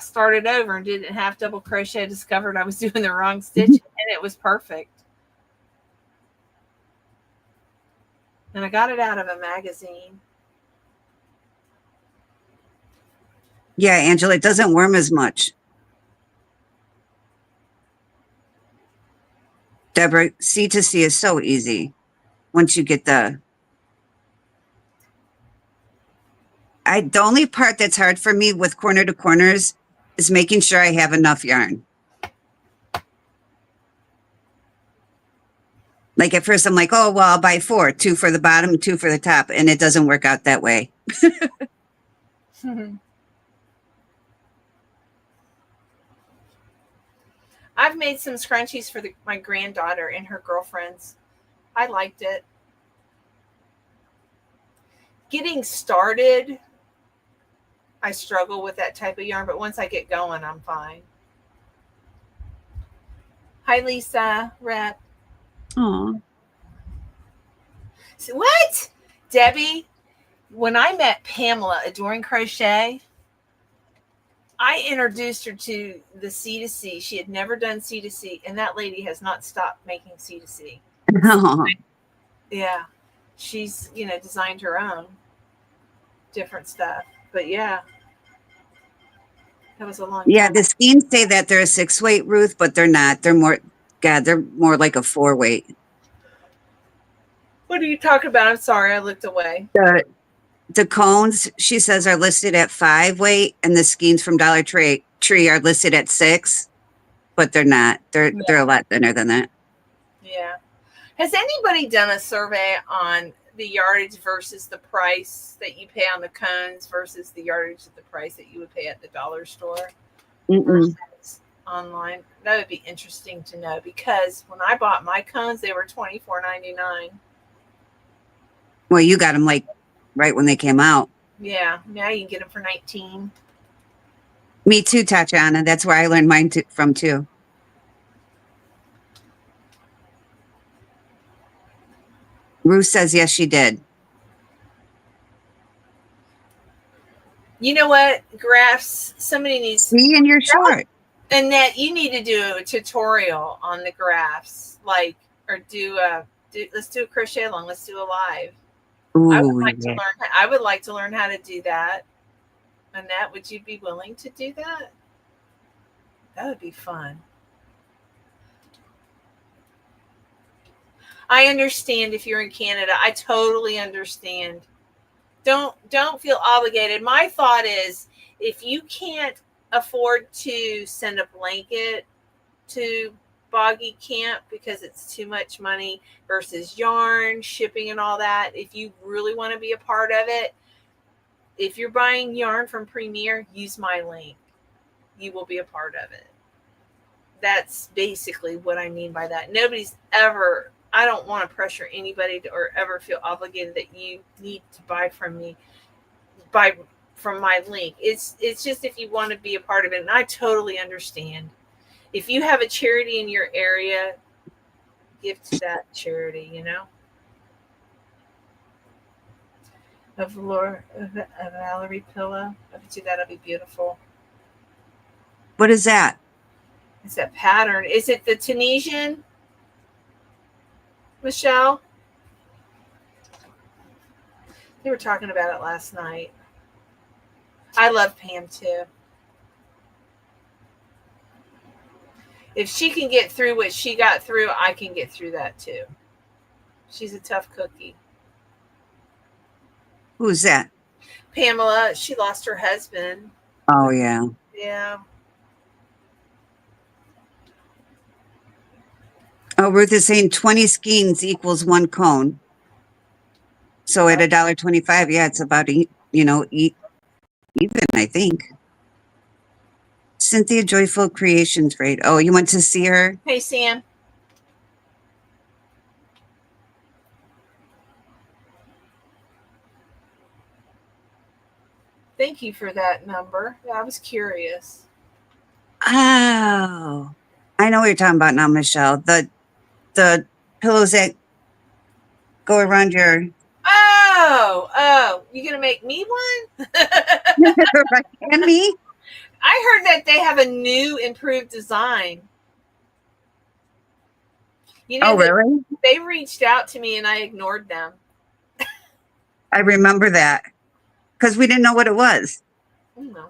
started over and did it half double crochet, discovered I was doing the wrong stitch, and it was perfect. And I got it out of a magazine. Yeah, Angela, it doesn't worm as much. Deborah, C to C is so easy once you get the only part that's hard for me with corner to corners is making sure I have enough yarn. Like at first I'm like, oh, well, I'll buy 4, 2 for the bottom, 2 for the top. And it doesn't work out that way. I've made some scrunchies for my granddaughter and her girlfriends. I liked it. Getting started, I struggle with that type of yarn, but once I get going, I'm fine. Hi, Lisa. Rep. Oh, So, what? Debbie, when I met Pamela Adoring Crochet, I introduced her to the C to C. She had never done C to C, and that lady has not stopped making C to C. Yeah. She's, designed her own different stuff. But yeah. That was a long yeah, time. the skeins say that they're a 6-weight, Ruth, but they're not. They're more like a 4-weight. What are you talking about? I'm sorry, I looked away. The cones, she says, are listed at 5-weight, and the skeins from Dollar Tree are listed at 6, but they're not. They're a lot thinner than that. Yeah. Has anybody done a survey on the yardage versus the price that you pay on the cones versus the yardage at the price that you would pay at the dollar store versus online? That would be interesting to know, because when I bought my cones, they were $24.99. Well, you got them like right when they came out. Yeah, now you can get them for $19. Me too, Tatiana. That's where I learned mine from too. Ruth says yes, she did. You know what, graphs? Somebody needs. See, and you're short. Annette, you need to do a tutorial on the graphs, let's do a crochet along. Let's do a live. Ooh, I would like to learn how to do that. Annette, would you be willing to do that? That would be fun. I understand if you're in Canada. I totally understand. Don't feel obligated. My thought is, if you can't afford to send a blanket to Boggy Camp because it's too much money versus yarn, shipping, and all that, if you really want to be a part of it, if you're buying yarn from Premier, use my link. You will be a part of it. That's basically what I mean by that. I don't want to pressure anybody or ever feel obligated that you need to buy from me, from my link. It's just if you want to be a part of it, and I totally understand. If you have a charity in your area, give to that charity, A Valerie pillow. I bet you that'll be beautiful. What is that? It's that pattern. Is it the Tunisian, Michelle? They were talking about it last night. I love Pam too. If she can get through what she got through, I can get through that too. She's a tough cookie. Who's that? Pamela, she lost her husband. Oh, yeah. Yeah. Oh, Ruth is saying 20 skeins equals 1 cone. So at $1.25, yeah, it's about, even, I think. Cynthia Joyful Creations Grade. Oh, you went to see her? Hey, Sam. Thank you for that number. I was curious. Oh, I know what you're talking about now, Michelle. The pillows that go around your... Oh, you gonna make me one? Right, and me? I heard that they have a new improved design. You know, Oh, really? they reached out to me and I ignored them. I remember that because we didn't know what it was. No.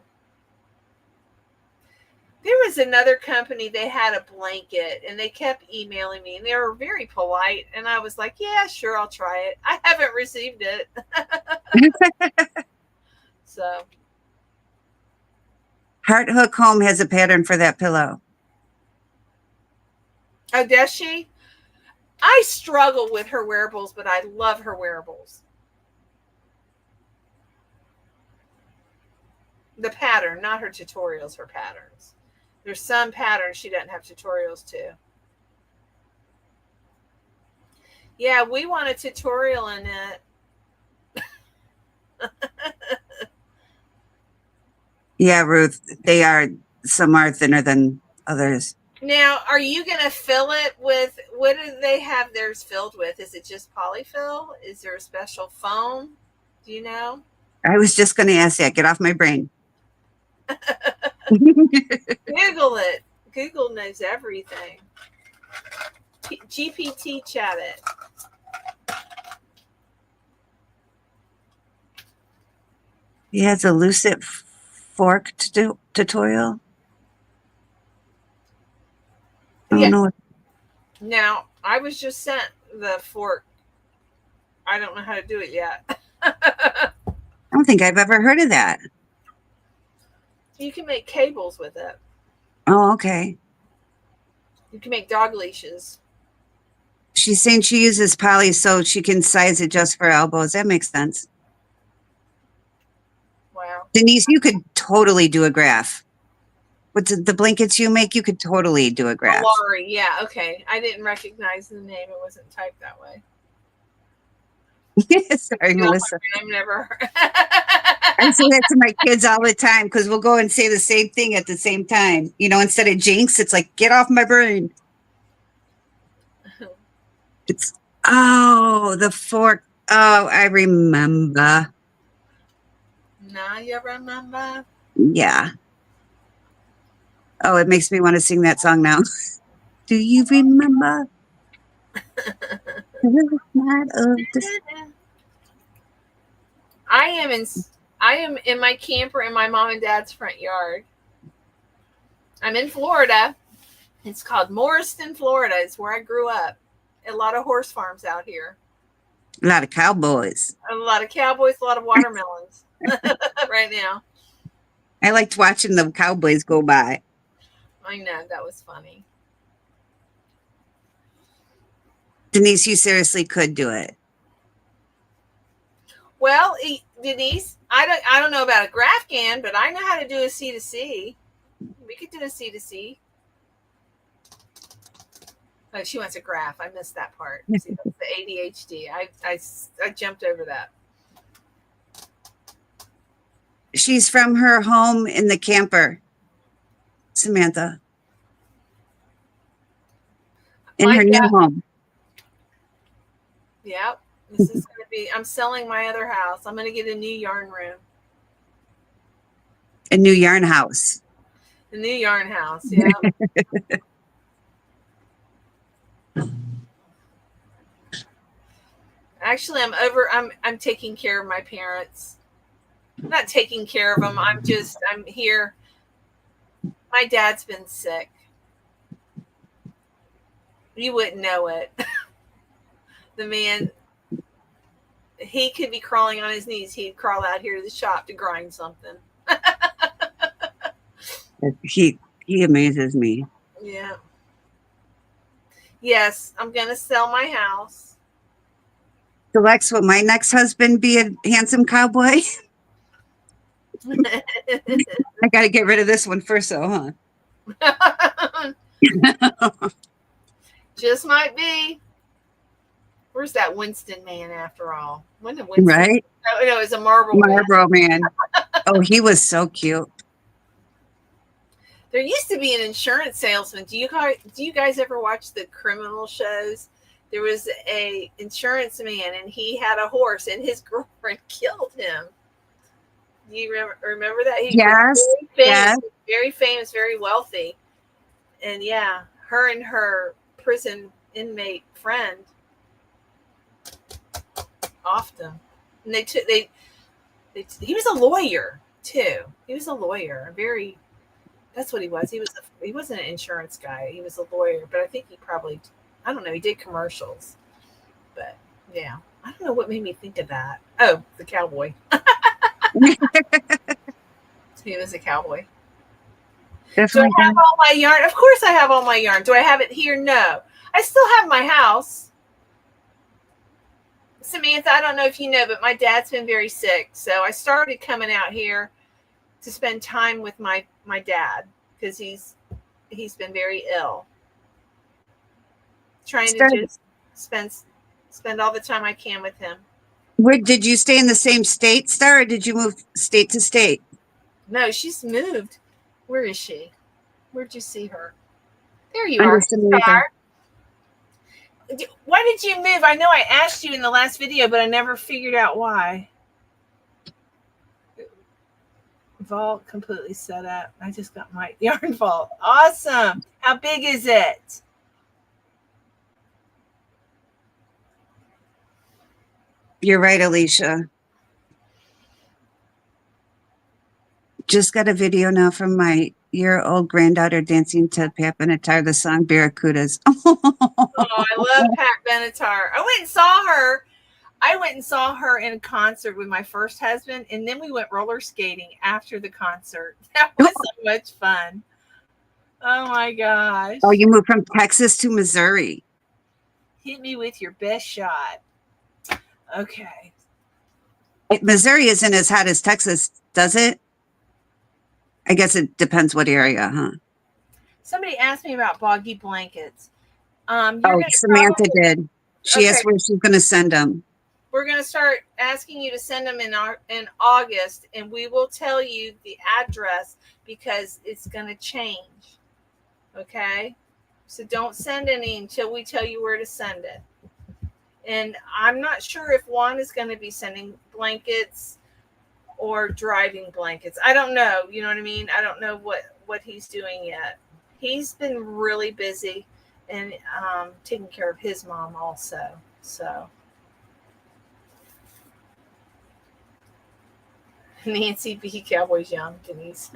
There was another company, they had a blanket and they kept emailing me and they were very polite. And I was like, yeah, sure, I'll try it. I haven't received it. So. Heart Hook Home has a pattern for that pillow. Oh, does she? I struggle with her wearables, but I love her wearables. The pattern, not her tutorials, her patterns. There's some patterns she doesn't have tutorials to. Yeah, we want a tutorial in it. Yeah, Ruth, some are thinner than others. Now, are you going to fill it with, what do they have theirs filled with? Is it just polyfill? Is there a special foam? Do you know? I was just going to ask that. Get off my brain. Google it. Google knows everything. GPT chat it. He has a lucid fork tutorial. I don't know. Now, I was just sent the fork. I don't know how to do it yet. I don't think I've ever heard of that. You can make cables with it. Oh, okay. You can make dog leashes. She's saying she uses poly so she can size it just for elbows. That makes sense. Wow. Denise, you could totally do a graph. What's the blankets you make? You could totally do a graph. Laurie, yeah, okay. I didn't recognize the name. It wasn't typed that way. Sorry, Melissa. I've never heard. I say that to my kids all the time because we'll go and say the same thing at the same time. Instead of jinx, it's like, get off my brain. It's, the fork. Oh, I remember. Now you remember? Yeah. Oh, it makes me want to sing that song now. Do you remember? I am in my camper in my mom and dad's front yard. I'm in Florida. It's called Morriston, Florida. It's where I grew up. A lot of horse farms out here. A lot of cowboys. A lot of cowboys, a lot of watermelons right now. I liked watching the cowboys go by. I know, that was funny. Denise, you seriously could do it. Well, Denise, I don't know about a graph can, but I know how to do a C2C. We could do a C2C. Oh, she wants a graph. I missed that part. See, that's the ADHD. I jumped over that. She's from her home in the camper, Samantha. In her new home. Yep. This is going to be, I'm selling my other house. I'm going to get a new yarn room. A new yarn house. A new yarn house, yeah. Actually, I'm taking care of my parents. I'm not taking care of them. I'm here. My dad's been sick. You wouldn't know it. The man, he could be crawling on his knees. He'd crawl out here to the shop to grind something. He amazes me. Yeah. Yes, I'm going to sell my house. So Lex, will my next husband be a handsome cowboy? I got to get rid of this one first, though, huh? Just might be. Where's that Winston man after all? When did Winston? Right? No, it was a Marlboro man. Oh, he was so cute. There used to be an insurance salesman. Do you guys ever watch the criminal shows? There was a insurance man, and he had a horse, and his girlfriend killed him. Do you remember that? He was very famous, very wealthy, and yeah, her and her prison inmate friend often, and he was a lawyer too. He was a lawyer, that's what he was. He wasn't an insurance guy. He was a lawyer, but I think I don't know, he did commercials. But yeah, I don't know what made me think of that. Oh, the cowboy. He was a cowboy. Definitely. Do I have all my yarn? Of course I have all my yarn. Do I have it here? No. I still have my house. Samantha, I don't know if you know, but my dad's been very sick. So I started coming out here to spend time with my dad because he's been very ill. Trying to just spend all the time I can with him. Where did you stay in the same state, Star, or did you move state to state? No, she's moved. Where is she? Where'd you see her? There you are, Star. Why did you move? I know I asked you in the last video, but I never figured out why. Vault completely set up. I just got my yarn vault. Awesome. How big is it? You're right, Alicia. Just got a video now from my year-old granddaughter dancing to Pat Benatar, the song Barracudas. Oh, I love Pat Benatar. I went and saw her in a concert with my first husband, and then we went roller skating after the concert. That was so much fun. Oh my gosh. Oh, you moved from Texas to Missouri. Hit me with your best shot. Okay. Missouri isn't as hot as Texas, does it? I guess it depends what area, huh? Somebody asked me about Boggy blankets. Samantha did. She asked where she's going to send them. We're going to start asking you to send them in August, and we will tell you the address because it's going to change. Okay? So don't send any until we tell you where to send it. And I'm not sure if Juan is going to be sending blankets or driving blankets. I don't know. You know what I mean? I don't know what he's doing yet. He's been really busy and taking care of his mom also. So Nancy B. Cowboys Young, Denise.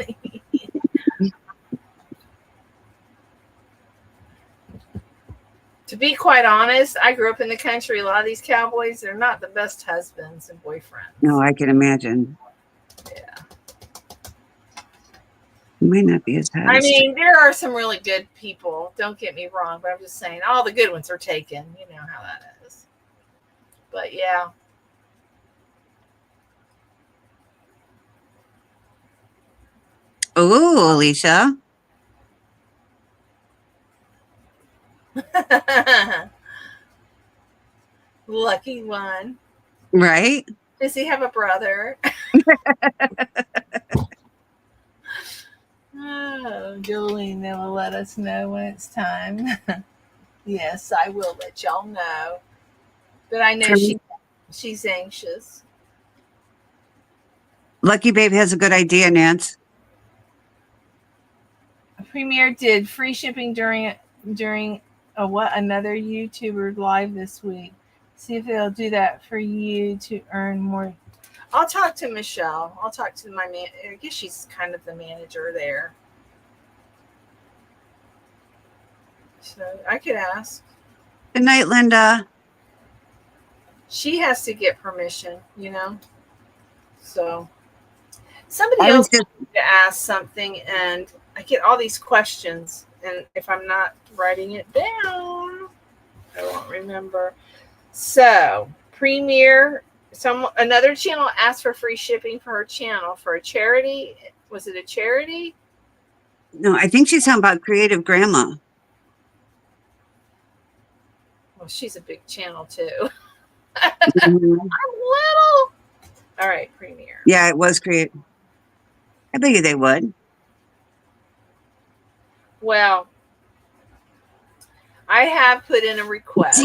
To be quite honest, I grew up in the country. A lot of these cowboys, they're not the best husbands and boyfriends. No, I can imagine. Yeah. Might not be as hot. I mean, there are some really good people. Don't get me wrong, but I'm just saying all the good ones are taken. You know how that is. But yeah. Oh, Alicia. Lucky one. Right? Does he have a brother? Oh, Jolene, they will let us know when it's time. Yes, I will let y'all know. But I know she's anxious. Lucky Babe has a good idea, Nance. Premiere did free shipping during another YouTuber live this week. See if they'll do that for you to earn more. I'll talk to Michelle. I'll talk to my man. I guess she's kind of the manager there. So I could ask. Good night, Linda. She has to get permission, you know. So somebody I was else just wanted to ask something, and I get all these questions, and if I'm not writing it down, I won't remember. So Premier, another channel asked for free shipping for her channel for a charity. Was it a charity? no, I think she's talking about Creative Grandma. Well, she's a big channel too. Mhm. I'm little. All right, Premier. Yeah, it was Creative. I bet you they would. Well, I have put in a request.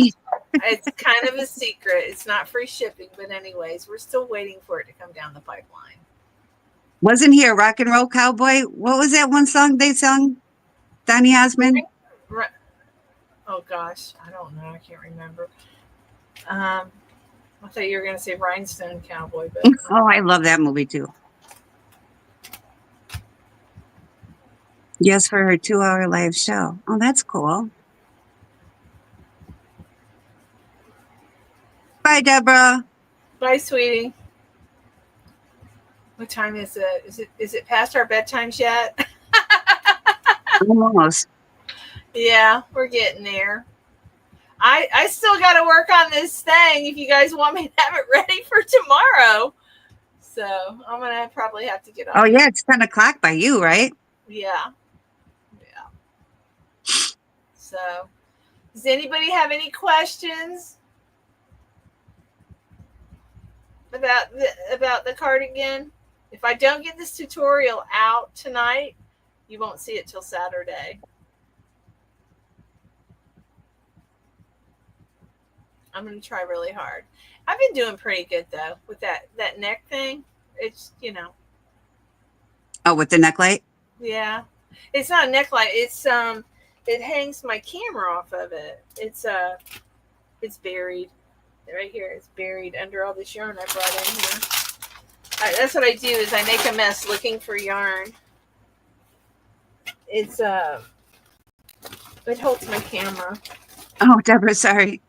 It's kind of a secret. It's not free shipping, but anyways, we're still waiting for it to come down the pipeline. Wasn't he a rock and roll cowboy? What was that one song they sung? Donny Osmond? Oh gosh, I don't know. I can't remember. I thought you were going to say Rhinestone Cowboy, but Oh, I love that movie too. Yes, for her 2-hour live show. Oh, that's cool. Bye, Deborah. bye, sweetie. What time is it? Is it past our bedtimes yet? Almost. Yeah, we're getting there. I still got to work on this thing if you guys want me to have it ready for tomorrow. So I'm going to probably have to get on. Oh, yeah, it's 10 o'clock by you, right? Yeah. So does anybody have any questions about the cardigan? If I don't get this tutorial out tonight, you won't see it till Saturday. I'm going to try really hard. I've been doing pretty good though with that neck thing. It's, Oh, with the necklight? yeah. It's not a necklight. It's it hangs my camera off of it. It's buried right here. It's buried under all this yarn I brought in here. That's what I do is I make a mess looking for yarn. It's it holds my camera. Oh, Deborah, sorry.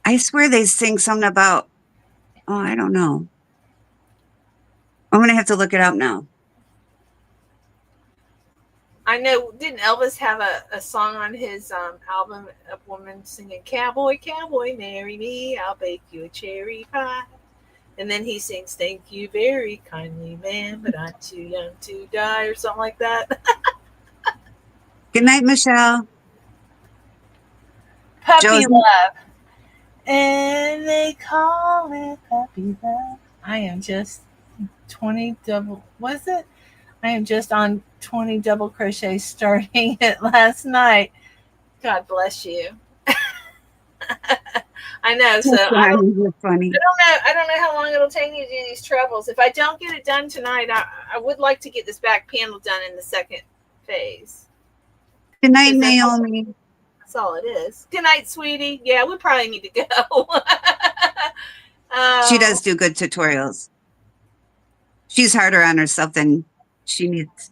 I swear they sing something about, oh, I don't know. I'm going to have to look it up now. I know, didn't Elvis have a song on his album, a woman singing, "Cowboy, cowboy, marry me, I'll bake you a cherry pie." And then he sings, "Thank you very kindly, man, but I'm too young to die," or something like that. Good night, Michelle. Puppy Josie. love. And they call it puppy love. I am just 20 double, was it? I am just on 20 double crochet starting it last night. God bless you. I know. So I You're funny. don't know how long it'll take me to do these trebles. If I don't get it done tonight, I would like to get this back panel done in the second phase. Good night, Is that- Naomi. That's all it is. Good night, sweetie. Yeah, we probably need to go. She does do good tutorials. She's harder on herself than she needs.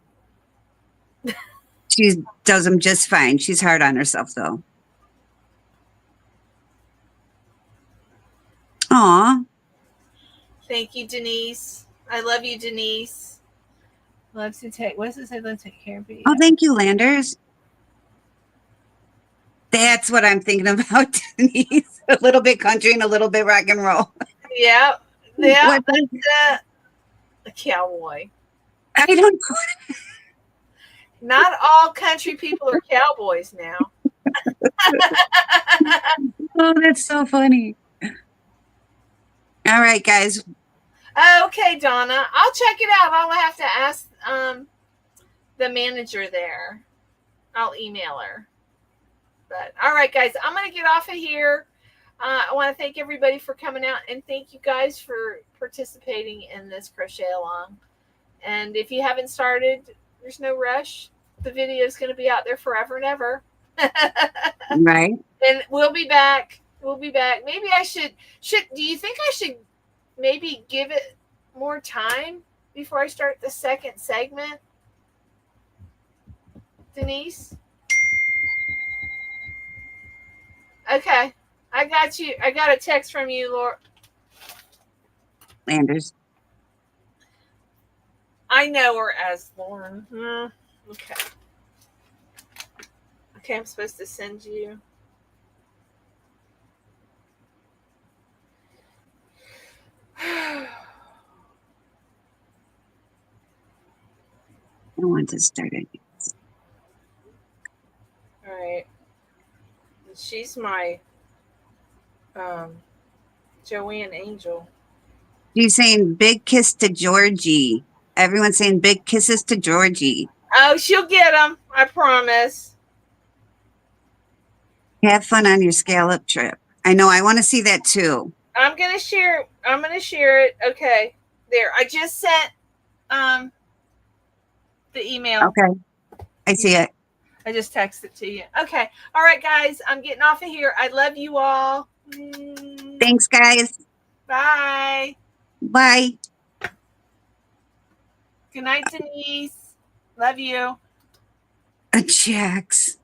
She does them just fine. She's hard on herself, though. Aw. Thank you, Denise. I love you, Denise. Loves to take, what does it say? Let's take care of you. Oh, thank you, Landers. That's what I'm thinking about, Denise. A little bit country and a little bit rock and roll. Yeah. Yeah. What That's a cowboy. I don't. Not all country people are cowboys now. Oh, that's so funny. All right, guys. Okay, Donna. I'll check it out. I'll have to ask the manager there. I'll email her. But all right, guys, I'm going to get off of here. I want to thank everybody for coming out, and thank you guys for participating in this crochet along. And if you haven't started, there's no rush. The video is going to be out there forever and ever. Right. And we'll be back. We'll be back. Maybe I should do you think I should maybe give it more time before I start the second segment? Denise? Okay. I got you. I got a text from you, Laura. Landers. I know her as Lauren. Okay. Okay, I'm supposed to send you. I want to start it. All right. She's my Joanne Angel. You saying big kiss to Georgie? Everyone's saying big kisses to Georgie. Oh, she'll get them. I promise. Have fun on your scallop trip. I know. I want to see that too. I'm gonna share it. Okay. There. I just sent the email. Okay. I see it. I just texted to you. Okay. All right, guys. I'm getting off of here. I love you all. Thanks, guys. Bye. Bye. Good night, Denise. Love you. A Jax.